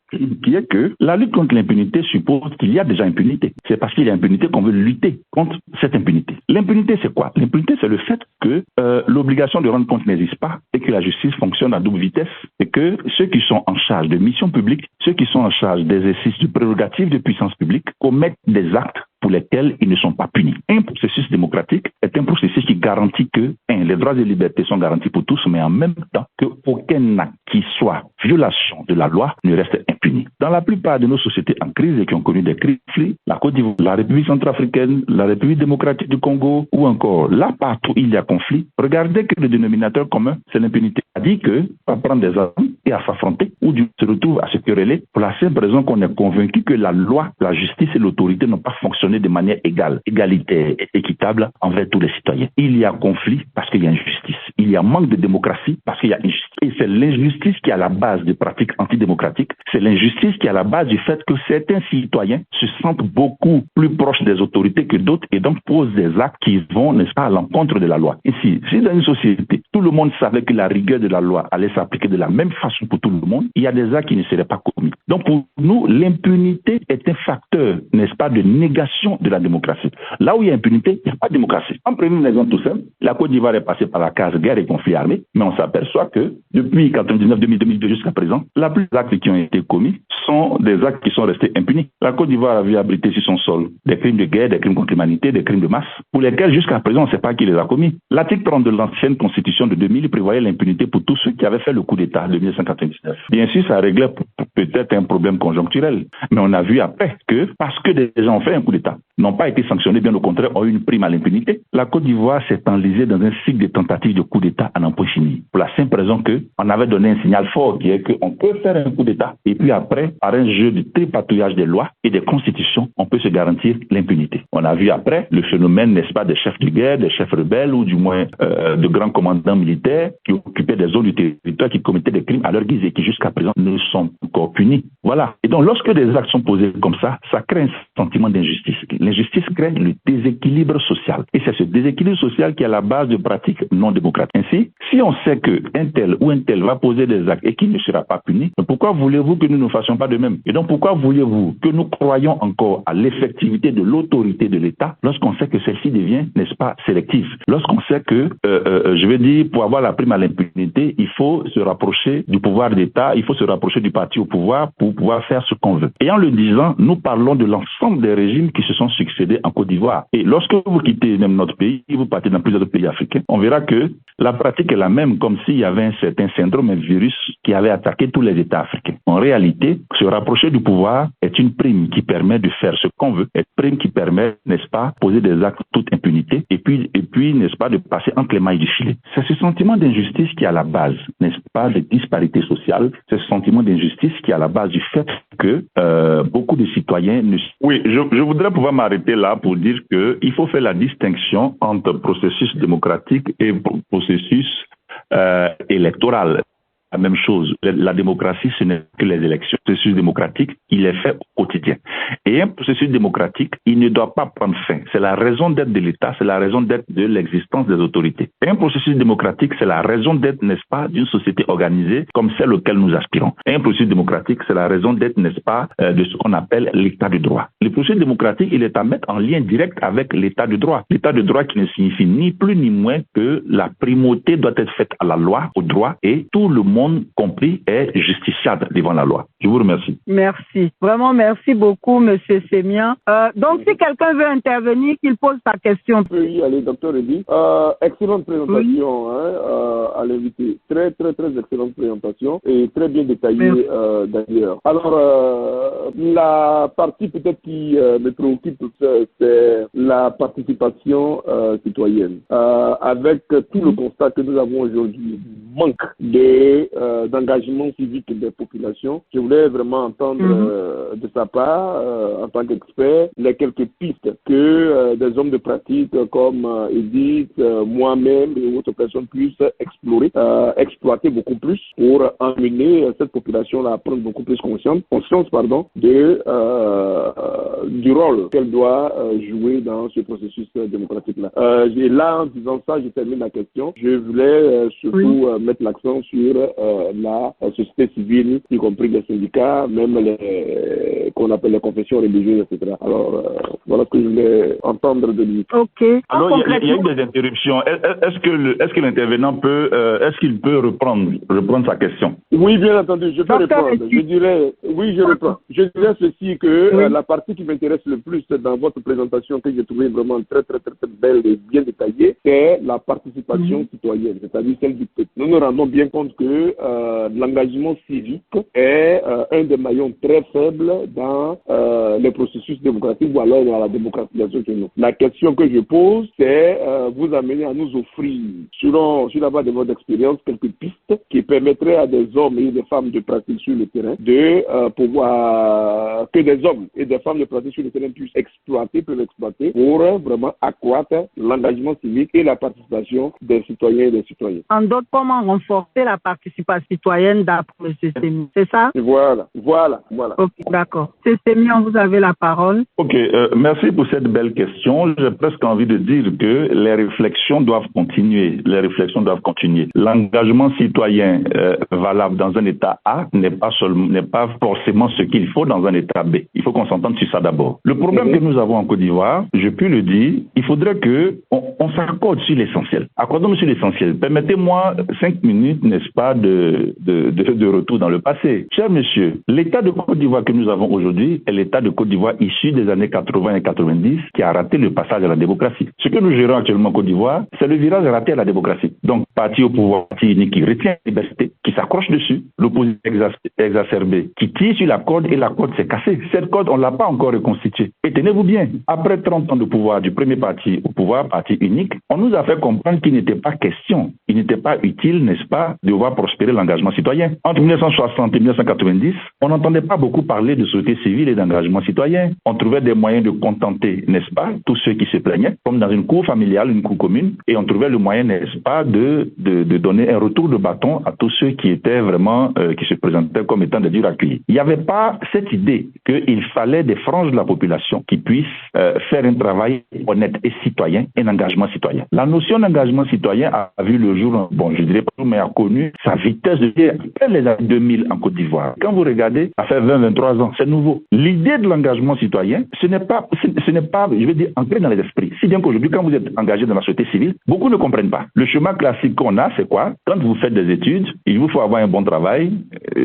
qui est que la lutte contre l'impunité suppose qu'il y a déjà impunité. C'est parce qu'il y a impunité qu'on veut lutter contre cette impunité. L'impunité, c'est quoi? L'impunité, c'est le fait que l'obligation de rendre compte n'existe pas et que la justice fonctionne à double vitesse et que ceux qui sont en charge de missions publiques, ceux qui sont en charge d'exercice de prérogatives de puissance publique commettent des actes pour lesquels ils ne sont pas punis. Un processus démocratique est un processus qui garantit que, les droits et libertés sont garantis pour tous, mais en même temps qu'aucun acte qui soit violation de la loi ne reste impuni. Dans la plupart de nos sociétés en crise et qui ont connu des crises, la Côte d'Ivoire, la République centrafricaine, la République démocratique du Congo ou encore là partout où il y a conflit, regardez que le dénominateur commun, c'est l'impunité. On dit que on va prendre des armes et à s'affronter ou se retrouvent à se quereller pour la simple raison qu'on est convaincu que la loi, la justice et l'autorité n'ont pas fonctionné de manière égale, égalitaire et équitable envers tous les citoyens. Il y a conflit parce qu'il y a injustice. Il y a manque de démocratie parce qu'il y a injustice. Et c'est l'injustice qui est à la base des pratiques antidémocratiques. C'est l'injustice qui est à la base du fait que certains citoyens se sentent beaucoup plus proches des autorités que d'autres et donc posent des actes qui vont, n'est-ce pas, à l'encontre de la loi. Ici, si dans une société, tout le monde savait que la rigueur de la loi allait s'appliquer de la même façon pour tout le monde, il y a des actes qui ne seraient pas commis. Donc pour nous, l'impunité est un facteur, n'est-ce pas, de négation de la démocratie. Là où il y a impunité, il n'y a pas de démocratie. En prenant un exemple tout simple, la Côte d'Ivoire est passée par la case guerre et conflit armé, mais on s'aperçoit que depuis 1999-2002 jusqu'à présent, la plupart des actes qui ont été commis sont des actes qui sont restés impunis. La Côte d'Ivoire a vu abriter sur son sol des crimes de guerre, des crimes contre l'humanité, des crimes de masse, pour lesquels jusqu'à présent on ne sait pas qui les a commis. L'article 30 de l'ancienne constitution de 2000 prévoyait l'impunité pour tous ceux qui avaient fait le coup d'État de 1999. Bien sûr, ça réglait peut-être un problème conjoncturel, mais on a vu après que parce que des gens ont fait un coup d'État, n'ont pas été sanctionnés, bien au contraire, ont eu une prime à l'impunité. La Côte d'Ivoire s'est enlisée dans un cycle de tentatives de coup d'État à n'en point fini. Pour la simple raison qu'on avait donné un signal fort qui est qu'on peut faire un coup d'État et puis après, par un jeu de tripatouillage des lois et des constitutions, on peut se garantir l'impunité. On a vu après le phénomène, n'est-ce pas, des chefs de guerre, des chefs rebelles ou du moins de grands commandants militaires qui occupaient des zones du territoire, qui commettaient des crimes à leur guise et qui jusqu'à présent ne sont encore punis. Voilà. Et donc lorsque des actes sont posés comme ça crée un sentiment d'injustice. L'injustice crée le déséquilibre social. Et c'est ce déséquilibre social qui est à la base de pratiques non démocratiques. Ainsi, si on sait qu'un tel ou un tel va poser des actes et qu'il ne sera pas puni, pourquoi voulez-vous que nous ne fassions pas de même? Et donc pourquoi voulez-vous que nous croyions encore à l'effectivité de l'autorité de l'État lorsqu'on sait que celle-ci devient, n'est-ce pas, sélective? Lorsqu'on sait que, je veux dire, pour avoir la prime à l'impunité, il faut se rapprocher du pouvoir d'État, il faut se rapprocher du parti au pouvoir pour pouvoir faire ce qu'on veut. Et en le disant, nous parlons de l'ensemble des régimes qui se sont succédés en Côte d'Ivoire. Et lorsque vous quittez même notre pays, vous partez dans plusieurs pays africains, on verra que la pratique est la même, comme s'il y avait un certain syndrome, un virus qui avait attaqué tous les États africains. En réalité, se rapprocher du pouvoir est une prime qui permet de faire ce qu'on veut, est une prime qui permet, n'est-ce pas, poser des actes toute impunité, et puis, n'est-ce pas, de passer entre les mailles du filet. C'est ce sentiment d'injustice qui est à la base, n'est-ce pas, de disparité sociale, c'est ce sentiment d'injustice qui est à la base du fait que beaucoup de citoyens ne... Oui, je voudrais pouvoir m'arrêter là pour dire qu'il faut faire la distinction entre processus démocratique et processus électoral. La même chose, la démocratie, ce n'est que les élections. Le processus démocratique, il est fait au quotidien. Et un processus démocratique, il ne doit pas prendre fin. C'est la raison d'être de l'État, c'est la raison d'être de l'existence des autorités. Et un processus démocratique, c'est la raison d'être, n'est-ce pas, d'une société organisée comme celle auquel nous aspirons. Et un processus démocratique, c'est la raison d'être, n'est-ce pas, de ce qu'on appelle l'État de droit. Le processus démocratique, il est à mettre en lien direct avec l'État de droit. L'État de droit qui ne signifie ni plus ni moins que la primauté doit être faite à la loi, au droit, et tout le monde compris est justiciable devant la loi. Je vous remercie. Merci. Vraiment, merci beaucoup, Monsieur Sémian. Donc, si quelqu'un veut intervenir, qu'il pose sa question. Oui, allez, docteur Eddy. Excellente présentation à l'invité. Très, très, très excellente présentation et très bien détaillée d'ailleurs. Alors, la partie peut-être qui me préoccupe, c'est la participation citoyenne. Avec tout le constat que nous avons aujourd'hui, manque d'engagement civique des populations. Je voulais vraiment entendre de sa part, en tant qu'expert, les quelques pistes que des hommes de pratique comme Edith, moi-même et autres personnes puissent explorer, exploiter beaucoup plus pour emmener cette population-là à prendre beaucoup plus conscience du rôle qu'elle doit jouer dans ce processus démocratique-là. Et là, en disant ça, je termine la question. Je voulais surtout mettre l'accent sur la société civile, y compris les syndicats, même les qu'on appelle les confessions religieuses, etc. Alors, voilà ce que je voulais entendre de lui. Ok. Alors, il y a eu des interruptions. Est-ce que l'intervenant peut, est-ce qu'il peut reprendre sa question? Oui, bien entendu, je peux répondre. Je dirais, oui, je reprends. Je dirais ceci que la partie qui m'intéresse le plus dans votre présentation, que j'ai trouvé vraiment très, très, très, très belle et bien détaillée, c'est la participation citoyenne, c'est-à-dire celle du peuple. Nous nous rendons bien compte que que l'engagement civique est un des maillons très faibles dans les processus démocratiques ou alors dans la démocratisation de nous. La question que je pose, c'est vous amener à nous offrir, sur la base de votre expérience, quelques pistes qui permettraient à des hommes et des femmes de pratique sur le terrain de pouvoir que des hommes et des femmes de pratique sur le terrain peuvent exploiter pour vraiment accroître l'engagement civique et la participation des citoyens et des citoyennes. En d'autres, comment renforcer la participation citoyenne d'après ce CESEMI, c'est ça? Voilà. Ok, d'accord. CESEMI, vous avez la parole. Ok, merci pour cette belle question. J'ai presque envie de dire que les réflexions doivent continuer. L'engagement citoyen valable dans un État A n'est pas forcément ce qu'il faut dans un État B. Il faut qu'on s'entende sur ça d'abord. Le problème que nous avons en Côte d'Ivoire, je puis le dire, il faudrait que on s'accorde sur l'essentiel. Accordons-nous sur l'essentiel. Permettez-moi 5 minutes, n'est-ce pas, de retour dans le passé. Cher monsieur, l'État de Côte d'Ivoire que nous avons aujourd'hui est l'État de Côte d'Ivoire issu des années 80 et 90 qui a raté le passage à la démocratie. Ce que nous gérons actuellement en Côte d'Ivoire, c'est le virage raté à la démocratie. Donc, parti au pouvoir, parti unique qui retient la liberté, qui s'accroche dessus, l'opposition exacerbée, qui tire sur la corde et la corde s'est cassée. Cette corde, on ne l'a pas encore reconstituée. Et tenez-vous bien, après 30 ans de pouvoir du premier parti au pouvoir, parti unique, on nous a fait comprendre qu'il n'était pas question, il n'était pas utile, n'est-ce pas, de voir prospérer l'engagement citoyen. Entre 1960 et 1990, on n'entendait pas beaucoup parler de société civile et d'engagement citoyen. On trouvait des moyens de contenter, n'est-ce pas, tous ceux qui se plaignaient, comme dans une cour familiale, une cour commune, et on trouvait le moyen, n'est-ce pas, de donner un retour de bâton à tous ceux qui étaient vraiment, qui se présentaient comme étant des durs accueillis. Il n'y avait pas cette idée qu'il fallait des franges de la population qui puissent faire un travail honnête et citoyen, un engagement citoyen. La notion d'engagement citoyen a vu le jour, bon, je dirais pas, mais a connu sa vitesse de guerre après les années 2000 en Côte d'Ivoire. Quand vous regardez, ça fait 20-23 ans, c'est nouveau. L'idée de l'engagement citoyen, ce n'est pas, je veux dire, ancré dans les esprits. Si bien qu'aujourd'hui, quand vous êtes engagé dans la société civile, beaucoup ne comprennent pas. Le chemin classique qu'on a, c'est quoi? Quand vous faites des études, il vous faut avoir un bon travail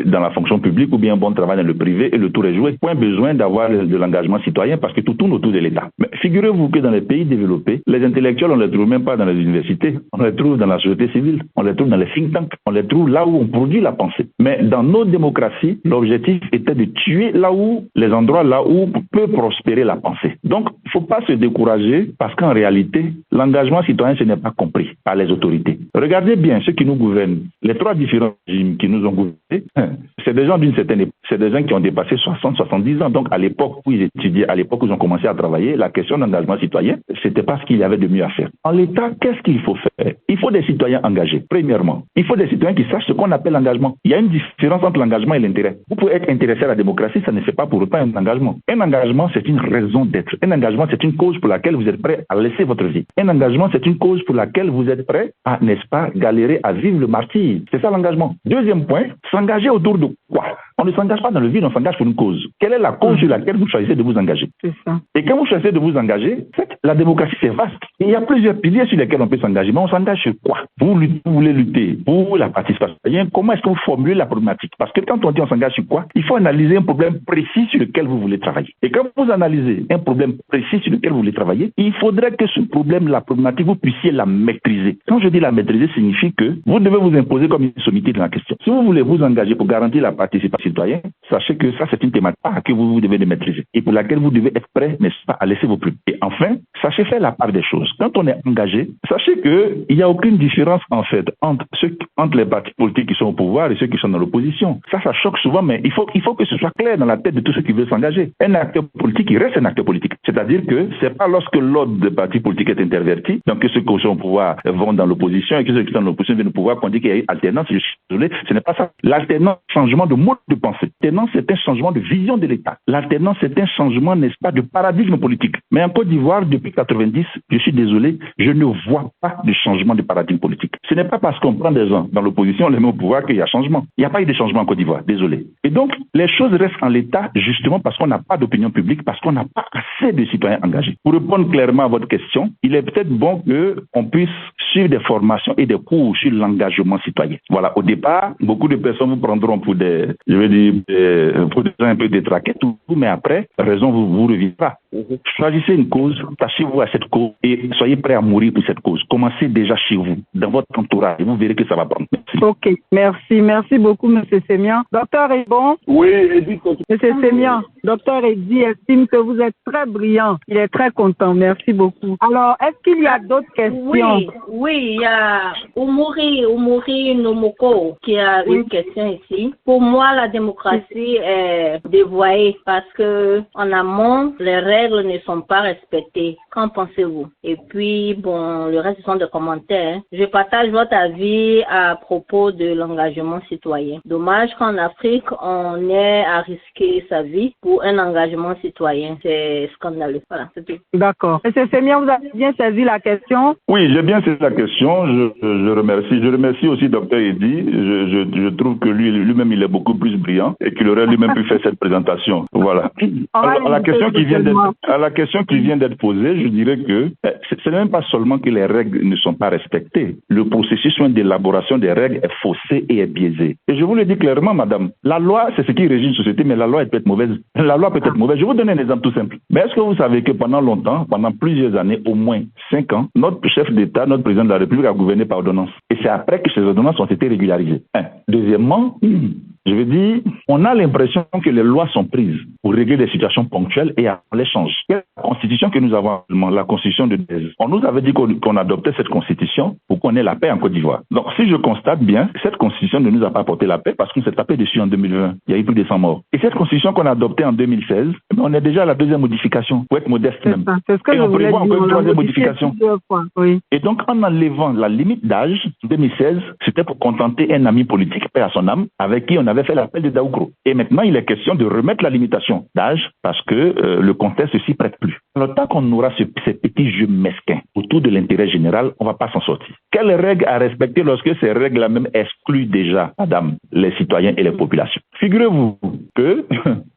dans la fonction publique ou bien un bon travail dans le privé et le tour est joué. Point besoin d'avoir de l'engagement citoyen parce que tout tourne autour de l'État. Mais figurez-vous que dans les pays développés, les intellectuels, on ne les trouve même pas dans les universités, on les trouve dans la société civile, on les trouve dans les think tanks, on les trouve là où on produit la pensée. Mais dans nos démocraties, l'objectif était de tuer les endroits là où peut prospérer la pensée. Donc, il ne faut pas se décourager parce qu'en réalité, l'engagement citoyen, ce n'est pas compris par les autorités. Regardez bien ceux qui nous gouvernent. Les 3 différents régimes qui nous ont gouvernés, c'est des gens d'une certaine époque, c'est des gens qui ont dépassé 60-70 ans. Donc, à l'époque où ils étudiaient, à l'époque où ils ont commencé à travailler, la question d'engagement citoyen, c'était pas ce qu'il y avait de mieux à faire. En l'État, qu'est-ce qu'il faut faire? Il faut des citoyens engagés, premièrement. Il faut des citoyens qui sachent ce qu'on appelle l'engagement. Il y a une différence entre l'engagement et l'intérêt. Vous pouvez être intéressé à la démocratie, ça ne fait pas pour autant un engagement. Un engagement, c'est une raison d'être. Un engagement, c'est une cause pour laquelle vous êtes prêt à laisser votre vie. Un engagement, c'est une cause pour laquelle vous êtes prêt à, n'est-ce pas, galérer, à vivre le martyre. C'est ça l'engagement. Deuxième point, s'engager autour de quoi? On ne s'engage pas dans le vide, on s'engage pour une cause. Quelle est la cause sur laquelle vous choisissez de vous engager? C'est ça. Et quand vous choisissez de vous engager, la démocratie, c'est vaste. Il y a plusieurs piliers sur lesquels on peut s'engager. Mais on s'engage sur quoi? Vous voulez lutter pour la participation. Comment est-ce que vous formulez la problématique? Parce que quand on dit on s'engage sur quoi, il faut analyser un problème précis sur lequel vous voulez travailler. Et quand vous analysez un problème précis sur lequel vous voulez travailler, il faudrait que ce problème, la problématique, vous puissiez la maîtriser. Quand je dis la maîtriser, signifie que vous devez vous imposer comme une sommité dans la question. Si vous voulez vous engager pour garantir la participation citoyenne, sachez que ça, c'est une thématique que vous devez de maîtriser et pour laquelle vous devez être prêt, n'est-ce pas, à laisser vos plumes. Et enfin, sachez faire la part des choses. Quand on est engagé, sachez qu'il n'y a aucune différence, en fait, entre les partis politiques qui sont au pouvoir et ceux qui sont dans l'opposition. Ça choque souvent, mais il faut que ce soit clair dans la tête de tous ceux qui veulent s'engager. Un acteur politique, il reste un acteur politique. C'est-à-dire que c'est pas lorsque l'ordre des partis politiques est interverti, donc que ceux qui sont au pouvoir vont dans l'opposition et que ceux qui sont dans l'opposition viennent au pouvoir qu'on dit qu'il y a eu alternance. Je suis désolé, ce n'est pas ça. L'alternance, changement de mode de pensée. L'alternance, c'est un changement de vision de l'État. L'alternance, c'est un changement, n'est-ce pas, de paradigme politique. Mais en Côte d'Ivoire, depuis 90, je suis désolé, je ne vois pas de changement de paradigme politique. Ce n'est pas parce qu'on prend des gens dans l'opposition, on les met au pouvoir qu'il y a changement. Il n'y a pas eu de changement en Côte d'Ivoire, désolé. Et donc, les choses restent en l'état justement parce qu'on n'a pas d'opinion publique, parce qu'on n'a pas assez de citoyens engagés. Pour répondre clairement à votre question, il est peut-être bon qu'on puisse suivre des formations et des cours sur l'engagement citoyen. Voilà, au départ, beaucoup de personnes vous prendront pour des pour des gens un peu détraqués, tout, mais après, raison vous revient pas. Choisissez une cause, attachez-vous à cette cause et soyez prêts à mourir pour cette cause. Commencez déjà chez vous, dans votre entourage, et vous verrez que ça va prendre. Merci. Ok, merci beaucoup, M. Sémian. Docteur Ebon. Oui, Edith. M. Sémian, Docteur Eddy estime que vous êtes très brillant. Il est très content. Merci beaucoup. Alors, est-ce qu'il y a d'autres questions? Oui, il y a Umuri Nomoko qui a une question ici. Pour moi, la démocratie est dévoyée parce que en amont, les règles ne sont pas respectées. Qu'en pensez-vous? Et puis, bon, le reste sont des commentaires. Je partage votre avis à propos de l'engagement citoyen. Dommage qu'en Afrique, on ait à risquer sa vie pour un engagement citoyen. C'est scandaleux. Voilà, c'est tout. D'accord. M. Sémian, vous avez bien saisi la question? Oui, j'ai bien saisi la question. Je remercie. Je remercie aussi Dr Eddy. Je trouve que lui-même, il est beaucoup plus brillant et qu'il aurait lui-même pu faire cette présentation. Voilà. Alors, à la question qui vient d'être posée, je dirais que ce n'est même pas seulement que les règles ne sont pas respectées. Le processus d'élaboration des règles est faussé et est biaisé. Et je vous le dis clairement, madame, la loi, c'est ce qui régit une société, mais la loi peut être mauvaise. La loi peut être mauvaise. Je vais vous donner un exemple tout simple. Mais est-ce que vous savez que pendant longtemps, pendant plusieurs années, au moins 5 ans, notre chef d'État, notre président de la République a gouverné par ordonnance. Et c'est après que ces ordonnances ont été régularisées. Deuxièmement, je veux dire, on a l'impression que les lois sont prises pour régler des situations ponctuelles et on les change. La constitution que nous avons, la constitution de Dez, on nous avait dit qu'on adoptait cette constitution pour qu'on ait la paix en Côte d'Ivoire. Donc, si je constate bien, cette constitution ne nous a pas apporté la paix parce qu'on s'est tapé dessus en 2020. Il y a eu plus de 100 morts. Et cette constitution qu'on a adoptée en 2016, on est déjà à la deuxième modification, pour être modeste même. C'est ce que et je on voulais prévoit dire, encore une troisième modification. Oui. Et donc, en enlevant la limite d'âge, 2016, c'était pour contenter un ami politique, paix à son âme, avec qui on avait fait l'appel de Daoukro. Et maintenant, il est question de remettre la limitation d'âge parce que le contexte s'y prête plus. Alors, tant qu'on aura ces petits jeux mesquins autour de l'intérêt général, on ne va pas s'en sortir. Quelles règles à respecter lorsque ces règles-là même excluent déjà, madame, les citoyens et les populations? Figurez-vous que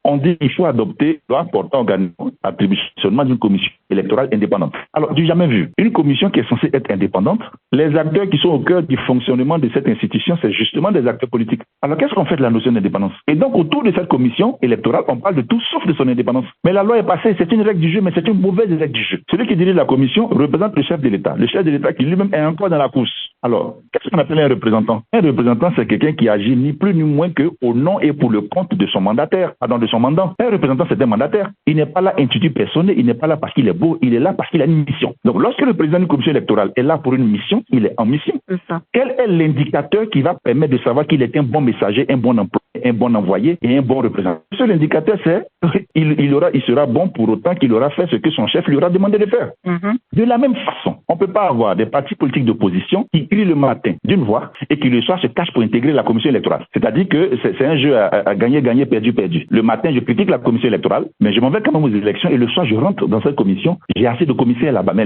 on dit qu'il faut adopter loi portant organisation attributionnement d'une commission électorale indépendante. Alors, du jamais vu. Une commission qui est censée être indépendante, les acteurs qui sont au cœur du fonctionnement de cette institution, c'est justement des acteurs politiques. Alors, qu'est-ce qu'on fait de la notion d'indépendance? Et donc, autour de cette commission électorale, on parle de tout sauf de son indépendance. Mais la loi est passée, c'est une règle du jeu, mais c'est une mauvaise règle du jeu. Celui qui dirige la commission représente le chef de l'État. Le chef de l'État qui lui-même est encore dans la course. Alors, qu'est-ce qu'on appelle un représentant? Un représentant, c'est quelqu'un qui agit ni plus ni moins qu'au nom et pour le compte de son mandataire, pardon, de son mandant. Un représentant, c'est un mandataire. Il n'est pas là intitulé personnel, il n'est pas là parce qu'il est beau, il est là parce qu'il a une mission. Donc, lorsque le président d'une commission électorale est là pour une mission, il est en mission. C'est ça. Quel est l'indicateur qui va permettre de savoir qu'il est un bon messager, un bon employé, un bon envoyé et un bon représentant? Ce l'indicateur, c'est il sera bon pour autant qu'il aura fait ce que son chef lui aura demandé de faire. De la même façon, on ne peut pas avoir des partis politiques d'opposition qui crient le matin d'une voix et qui le soir se cachent pour intégrer la commission électorale. C'est-à-dire que c'est un jeu à gagner, gagner, perdu, perdu. Le matin, je critique la commission électorale, mais je m'en vais quand même aux élections et le soir, je rentre dans cette commission. J'ai assez de commissaires là-bas. Mais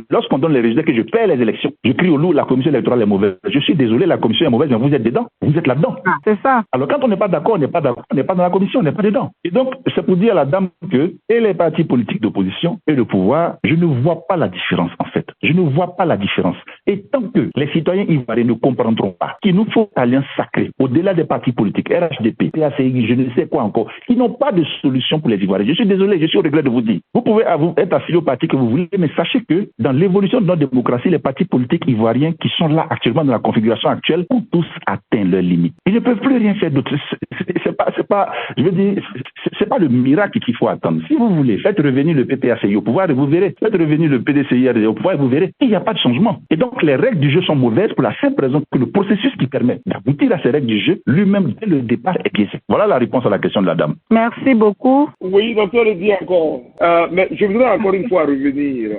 lorsqu'on donne les résultats que je perds les élections, je crie au loup, la commission électorale est mauvaise. Je suis désolé, la commission est mauvaise, mais vous êtes dedans. Vous êtes là-dedans. Ah, c'est ça. Alors quand on n'est pas d'accord, on n'est pas d'accord. On n'est pas dans la commission, on n'est pas dedans. Et donc, c'est pour dire à la dame que et les partis politiques d'opposition et le pouvoir, je ne vois pas la différence en fait. Je ne vois pas la différence. Et tant que les citoyens ivoiriens ne comprendront pas qu'il nous faut une alliance sacrée, au-delà des partis politiques, RHDP, PACI, je ne sais quoi encore, qui n'ont pas de solution pour les Ivoiriens. Je suis désolé, je suis au regret de vous dire. Vous pouvez être affilié au parti que vous voulez, mais sachez que dans l'évolution de notre démocratie, les partis politiques ivoiriens qui sont là actuellement dans la configuration actuelle ont tous atteint leurs limites. Ils ne peuvent plus rien faire d'autre. Je veux dire, c'est pas le miracle qu'il faut attendre. Si vous voulez, faites revenir le PPACI au pouvoir et vous verrez. Faites revenir le PDCI au pouvoir et vous verrez. Il n'y a pas de changement. Et donc, les règles du jeu sont mauvaises pour la simple raison que le processus qui permet d'aboutir à ces règles du jeu, lui-même, dès le départ, est biaisé. Voilà la réponse à la question de la dame. Merci beaucoup. Oui, docteur le dit encore. Mais je voudrais encore une fois revenir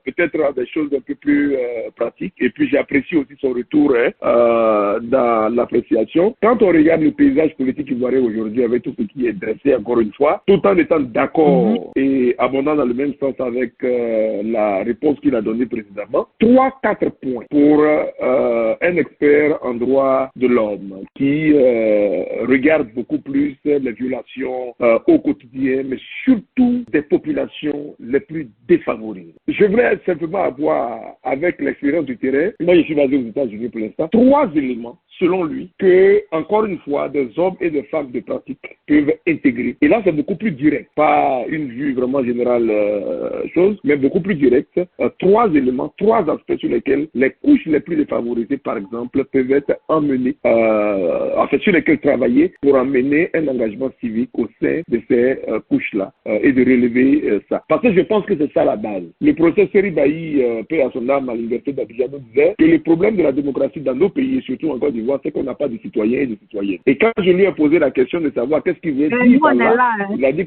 peut-être à des choses un peu plus pratiques. Et puis, j'apprécie aussi son retour dans l'appréciation. Quand on regarde le paysage politique ivoirien aujourd'hui avec tout ce qui est dressé, encore une fois, tout en étant d'accord et abondant dans le même sens avec la réponse qu'il a donnée précédemment, 3-4 points pour un expert en droit de l'homme qui regarde beaucoup plus les violations au quotidien, mais surtout des populations les plus défavorisées. Je voudrais simplement avoir, avec l'expérience du terrain, moi je suis basé aux États-Unis pour l'instant, 3 éléments selon lui, que, encore une fois, des hommes et des femmes de pratique peuvent intégrer. Et là, c'est beaucoup plus direct, pas une vue vraiment générale chose, mais beaucoup plus direct. 3 éléments, 3 aspects sur lesquels les couches les plus défavorisées, par exemple, peuvent être emmenées, sur lesquels travailler pour amener un engagement civique au sein de ces couches-là et de relever ça. Parce que je pense que c'est ça la base. Le professeur Seribaï, paix à son âme, à l'université d'Abidjan, disait que le problème de la démocratie dans nos pays, et surtout en Côte d'Ivoire, c'est qu'on n'a pas de citoyens et de citoyennes. Et quand je lui ai posé la question de savoir qu'est-ce qu'il veut dire par là, il a dit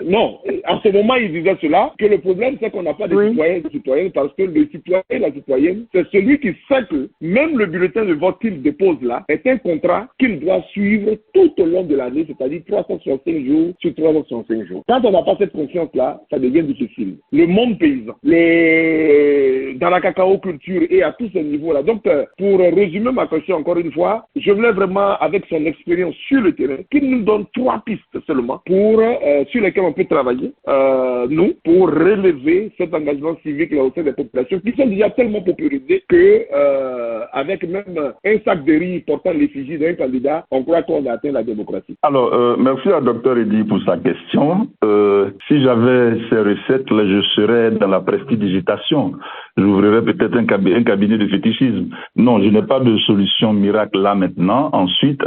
non, en ce moment, il disait cela, que le problème, c'est qu'on n'a pas de citoyens et de citoyennes parce que le citoyen et la citoyenne, c'est celui qui sait que même le bulletin de vote qu'il dépose là est un contrat qu'il doit suivre tout au long de l'année, c'est-à-dire 365 jours sur 365 jours. Quand on n'a pas cette conscience-là, ça devient difficile. Le monde paysan, dans la cacao culture et à tous ces niveaux-là. Donc, pour résumer ma question encore une fois, je voulais vraiment, avec son expérience sur le terrain, qu'il nous donne 3 pistes seulement sur lesquelles on peut travailler, nous, pour relever cet engagement civique là au sein des populations qui sont déjà tellement popularisées que, avec même un sac de riz portant l'effigie d'un candidat, on croit qu'on a atteint la démocratie. Alors, merci à Dr Eddy pour sa question. Si j'avais ces recettes, là, je serais dans la prestidigitation. J'ouvrirais peut-être un cabinet de fétichisme. Non, je n'ai pas de solution miracle là maintenant. Ensuite,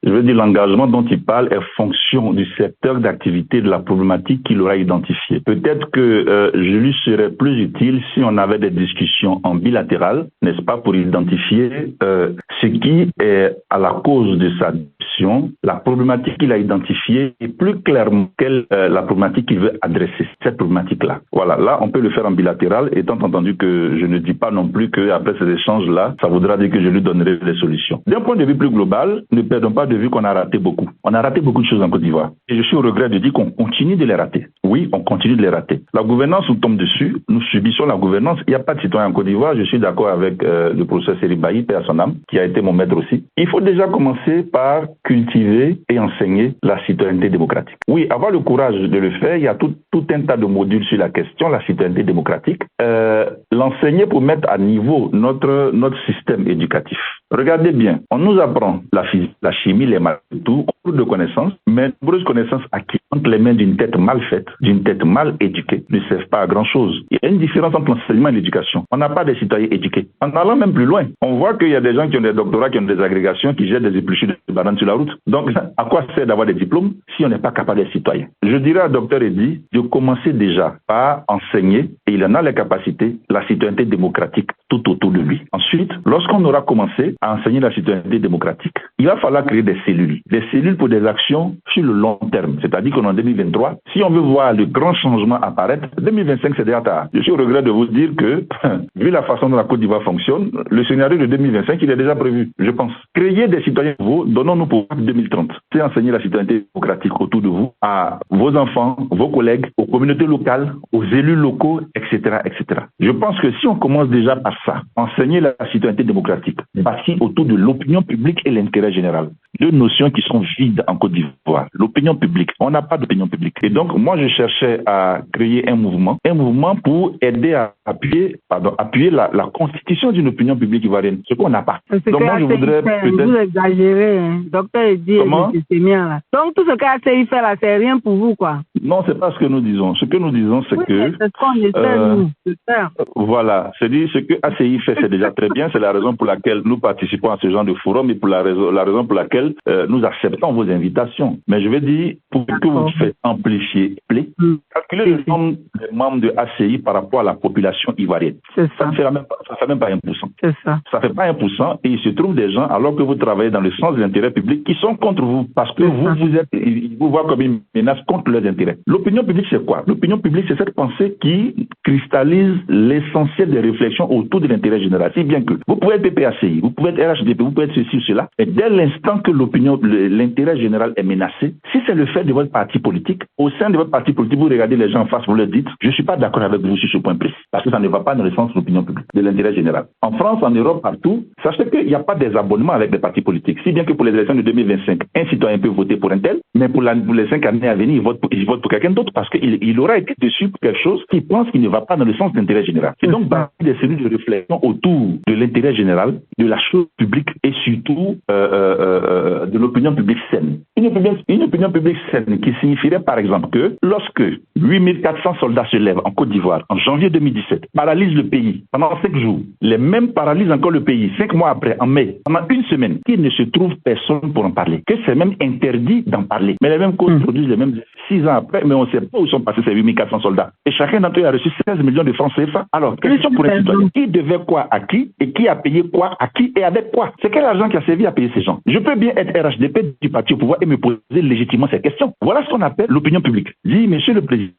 je veux dire, l'engagement dont il parle est fonction du secteur d'activité de la problématique qu'il aura identifié. Peut-être que je lui serais plus utile si on avait des discussions en bilatéral, n'est-ce pas, pour identifier ce qui est à la cause de sa décision, la problématique qu'il a identifiée et plus clairement la problématique qu'il veut adresser, cette problématique-là. Voilà, là, on peut le faire en bilatéral, étant entendu que je ne dis pas non plus qu'après ces échanges-là, ça voudra dire que je lui donnerai des solutions. D'un point de vue plus global, ne perdons pas de vue qu'on a raté beaucoup. On a raté beaucoup de choses en Côte d'Ivoire. Et je suis au regret de dire qu'on continue de les rater. Oui, on continue de les rater. La gouvernance nous tombe dessus, nous subissons la gouvernance. Il n'y a pas de citoyen en Côte d'Ivoire. Je suis d'accord avec le professeur Seribaï, paix à son âme, qui a été mon maître aussi. Il faut déjà commencer par cultiver et enseigner la citoyenneté démocratique. Oui, avoir le courage de le faire, il y a tout un tas de modules sur la question, la citoyenneté démocratique. L'enseigner pour mettre à niveau notre système éducatif. Regardez bien, on nous apprend la physique, la chimie, les maths, tout, beaucoup de connaissances, mais nombreuses connaissances acquises entre les mains d'une tête mal faite, d'une tête mal éduquée, ne servent pas à grand chose. Il y a une différence entre l'enseignement et l'éducation. On n'a pas des citoyens éduqués. En allant même plus loin, on voit qu'il y a des gens qui ont des doctorats, qui ont des agrégations, qui jettent des épluchures de bananes sur la route. Donc, à quoi sert d'avoir des diplômes si on n'est pas capable d'être citoyen? Je dirais à Dr Eddy de commencer déjà par enseigner, et il en a les capacités, la citoyenneté démocratique tout autour de lui. Ensuite, lorsqu'on aura commencé à enseigner la citoyenneté démocratique, il va falloir créer des cellules pour des actions sur le long terme. C'est-à-dire qu'en 2023, si on veut voir le grand changement apparaître, 2025 c'est déjà tard. Je suis au regret de vous dire que, vu la façon dont la Côte d'Ivoire fonctionne, le scénario de 2025, il est déjà prévu, je pense. Créer des citoyens nouveaux, donnons-nous pour 2030. C'est enseigner la citoyenneté démocratique autour de vous, à vos enfants, vos collègues, aux communautés locales, aux élus locaux, etc., etc. Je pense que si on commence déjà par ça, enseigner la citoyenneté démocratique, bâtie autour de l'opinion publique et l'intérêt général. 2 notions qui sont vides en Côte d'Ivoire. L'opinion publique. On n'a pas d'opinion publique. Et donc, moi, je cherchais à créer un mouvement pour aider à appuyer la constitution d'une opinion publique ivoirienne. Ce qu'on n'a pas. Donc, moi, je voudrais peut-être... Vous exagérez, hein. Docteur Eddy, c'est bien, là. Donc, tout ce qu'ACI fait là, c'est rien pour vous, quoi. Non, c'est pas ce que nous disons. Ce que nous disons, c'est que... C'est ce qu'on essaie, nous, de faire. Voilà. C'est-à-dire, ce que ACI fait, c'est déjà très bien. C'est la raison pour laquelle nous participons à ce genre de forum et pour la raison pour laquelle nous acceptons vos invitations. Mais je vais dire, pour que vous faites amplifier, calculez le nombre des membres de ACI par rapport à la population ivoirienne. Ça ne fait même pas 1%. C'est ça. Ça ne fait pas 1% et il se trouve des gens, alors que vous travaillez dans le sens de l'intérêt public, qui sont contre vous parce que ils vous voient comme une menace contre leurs intérêts. L'opinion publique, c'est quoi? L'opinion publique, c'est cette pensée qui cristallise l'essentiel des réflexions autour de l'intérêt général. Si bien que vous pouvez être PPACI, vous pouvez être RHDP, vous pouvez être ceci ou cela, et dès l'instant que l'intérêt général est menacé, si c'est le fait de votre parti politique, au sein de votre parti politique, vous regardez les gens en face, vous leur dites, je ne suis pas d'accord avec vous sur ce point précis, parce que ça ne va pas dans le sens de l'opinion publique, de l'intérêt général. En France, en Europe, partout, sachez qu'il n'y a pas des abonnements avec les partis politiques. aussi bien que pour les élections de 2025, un citoyen peut voter pour un tel, mais pour les 5 années à venir, il vote pour quelqu'un d'autre parce qu'il aura été déçu pour quelque chose qu'il pense qu'il ne va pas dans le sens de l'intérêt général. Et donc, des cellules de réflexion autour de l'intérêt général, de la chose publique et surtout de l'opinion publique saine. Une opinion publique saine qui signifierait par exemple que lorsque 8400 soldats se lèvent en Côte d'Ivoire en janvier 2017, paralysent le pays pendant 5 jours, les mêmes paralysent encore le pays 5 mois après, en mai, pendant une semaine, qu'il ne se trouve personne pour en parler, que c'est même interdit d'en parler. Mais les mêmes causes produisent les mêmes 6 ans après, mais on ne sait pas où sont passés ces 8400 soldats. Et chacun d'entre eux a reçu 16 millions de francs CFA. Alors, question pour les citoyens. Qui devait quoi à qui et qui a payé quoi à qui et avec quoi? C'est quel argent qui a servi à payer ces gens? Je peux bien être RHDP du parti au pouvoir et me poser légitimement ces questions. Voilà ce qu'on appelle l'opinion publique. Dis, monsieur le président,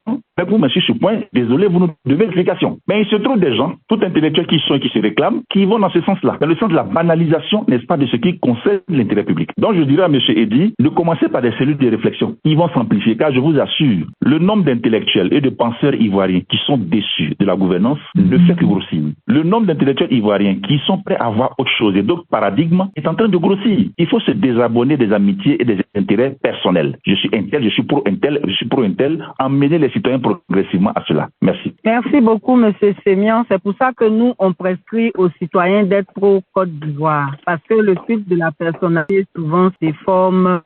vous, monsieur ce point, désolé, vous nous devez une explication. Mais il se trouve des gens, tout intellectuels qui sont et qui se réclament, qui vont dans ce sens-là, dans le sens de la banalisation, n'est-ce pas, de ce qui concerne l'intérêt public. Donc je dirais à monsieur Eddy de commencer par des cellules de réflexion. Ils vont s'amplifier, car je vous assure, le nombre d'intellectuels et de penseurs ivoiriens qui sont déçus de la gouvernance ne fait que grossir. Le nombre d'intellectuels ivoiriens qui sont prêts à voir autre chose et d'autres paradigmes est en train de grossir. Il faut se désabonner des amitiés et des intérêts personnels. Je suis un tel, je suis pro un tel, je suis pro un tel. Emmener les citoyens progressivement à cela. Merci. Merci beaucoup, monsieur Sémian. C'est pour ça que nous, on prescrit aux citoyens d'être pro Côte d'Ivoire. Parce que le culte de la personnalité, souvent, c'est forme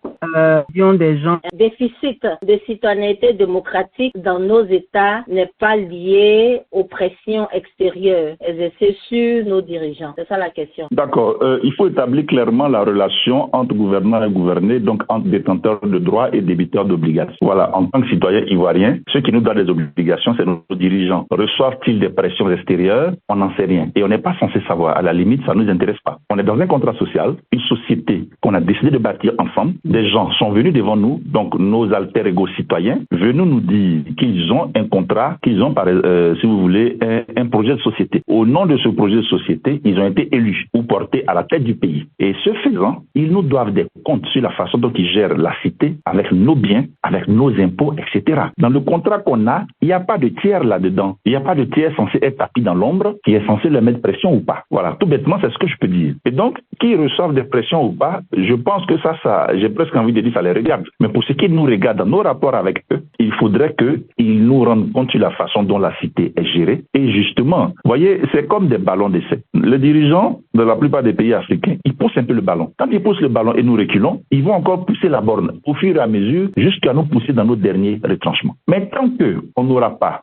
des gens. Un déficit de citoyenneté démocratique dans nos États n'est pas lié aux pressions extérieures exercées sur nos dirigeants. C'est ça la question. D'accord. Il faut établir clairement la relation entre gouvernants et gouvernés, donc entre détenteurs de droits et débiteurs d'obligations. Voilà. En tant que citoyens ivoiriens, ceux qui nous donnent des obligations, c'est nos dirigeants. Reçoivent-ils des pressions extérieures? On n'en sait rien. Et on n'est pas censé savoir. À la limite, ça ne nous intéresse pas. On est dans un contrat social, une société qu'on a décidé de bâtir ensemble. Des gens sont venus devant nous, donc nos alter ego citoyens, venus nous dire qu'ils ont un contrat, qu'ils ont, si vous voulez, un projet de société. Au nom de ce projet de société, ils ont été élus ou portés à la tête du pays. Et ce faisant, ils nous doivent des comptes sur la façon dont ils gèrent la cité, avec nos biens, avec nos impôts, etc. Dans le contrat qu'on a, il n'y a pas de tiers là-dedans. Il n'y a pas de tiers censé être tapis dans l'ombre, qui est censé leur mettre pression ou pas. Voilà, tout bêtement, c'est ce que je peux dire. Et donc, qu'ils reçoivent des pressions ou pas, je pense que ça, j'ai presque envie de dire, ça les regarde. Mais pour ce qui nous regarde dans nos rapports avec eux, il faudrait qu'ils nous rendent compte sur la façon dont la cité est gérée. Et justement, vous voyez, c'est comme des ballons d'essai. Les dirigeants de la plupart des pays africains, ils poussent un peu le ballon. Quand ils poussent le ballon et nous reculons, ils vont encore pousser la borne au fur et à mesure jusqu'à nous pousser dans nos derniers retranchements. Mais tant qu'on n'aura pas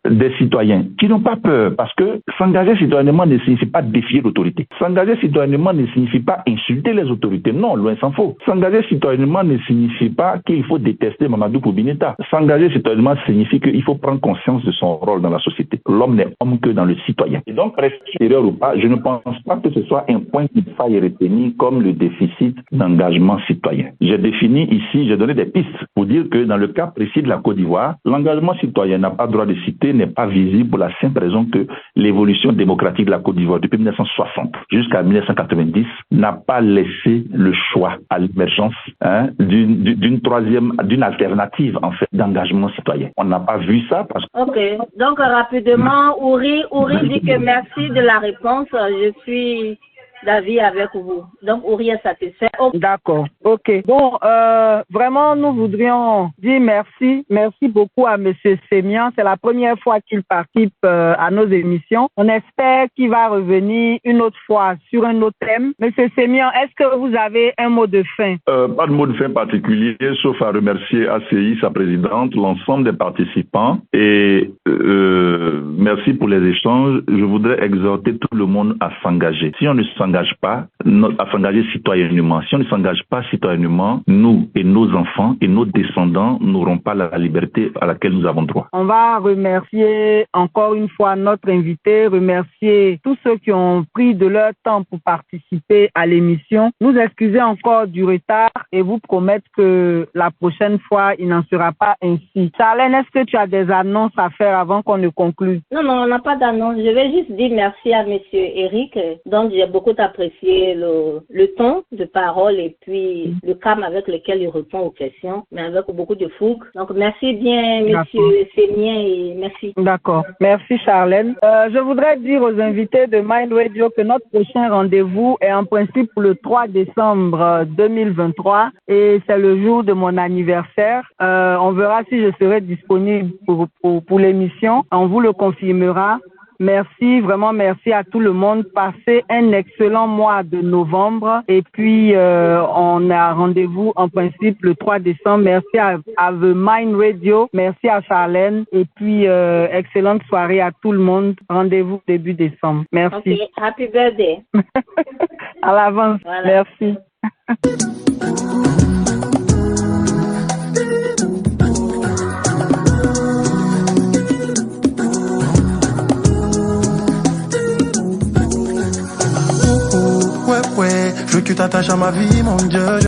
des citoyens qui n'ont pas peur, parce que s'engager citoyennement ne signifie pas défier l'autorité. S'engager citoyennement ne signifie pas insulter les autorités. Non, loin s'en faut. S'engager citoyennement ne signifie pas qu'il faut détester Mamadou Poubineta. S'engager citoyennement signifie qu'il faut prendre conscience de son rôle dans la société. L'homme n'est homme que dans le citoyen. Et donc, rester extérieur ou pas, je ne pense pas que ce soit un point qu'il faille retenir comme le déficit d'engagement citoyen. J'ai défini ici, j'ai donné des pistes pour dire que dans le cas précis de la Côte d'Ivoire, l'engagement citoyen n'a pas droit de citer, n'est pas visible pour la simple raison que l'évolution démocratique de la Côte d'Ivoire depuis 1960 jusqu'à 1990 n'a pas laissé le choix à l'émergence d'une alternative en fait d'engagement citoyen. On n'a pas vu ça parce que... Ok, donc rapidement, Ouri dit que merci de la réponse. Je suis d'avis avec vous. Donc, Ouri est satisfait. Okay. D'accord. OK. Bon, vraiment, nous voudrions dire merci. Merci beaucoup à M. Sémian. C'est la première fois qu'il participe à nos émissions. On espère qu'il va revenir une autre fois sur un autre thème. M. Sémian, est-ce que vous avez un mot de fin? Pas de mot de fin particulier, sauf à remercier ACI, sa présidente, l'ensemble des participants. Et merci pour les échanges. Je voudrais exhorter tout le monde à s'engager. Si on ne s'engage pas, à s'engager citoyennement. Si on ne s'engage pas citoyennement, nous et nos enfants et nos descendants n'auront pas la liberté à laquelle nous avons droit. On va remercier encore une fois notre invité, remercier tous ceux qui ont pris de leur temps pour participer à l'émission. Nous excuser encore du retard et vous promettre que la prochaine fois, il n'en sera pas ainsi. Charlène, est-ce que tu as des annonces à faire avant qu'on ne conclue? Non, on n'a pas d'annonce. Je vais juste dire merci à M. Eric, dont j'ai beaucoup apprécié le ton de parole et puis le calme avec lequel il répond aux questions, mais avec beaucoup de fougue. Donc, merci bien, monsieur Sénien, et merci. D'accord. Merci, Charlène. Je voudrais dire aux invités de Mind Radio que notre prochain rendez-vous est en principe pour le 3 décembre 2023 et c'est le jour de mon anniversaire. On verra si je serai disponible pour l'émission. On vous le confirmera. Merci, vraiment merci à tout le monde. Passez un excellent mois de novembre. Et puis, on a rendez-vous en principe le 3 décembre. Merci à The Mind Radio. Merci à Charlène. Et puis, excellente soirée à tout le monde. Rendez-vous début décembre. Merci. Okay. Happy birthday. À l'avance. Voilà. Merci. Ouais, je veux que tu t'attaches à ma vie, mon Dieu.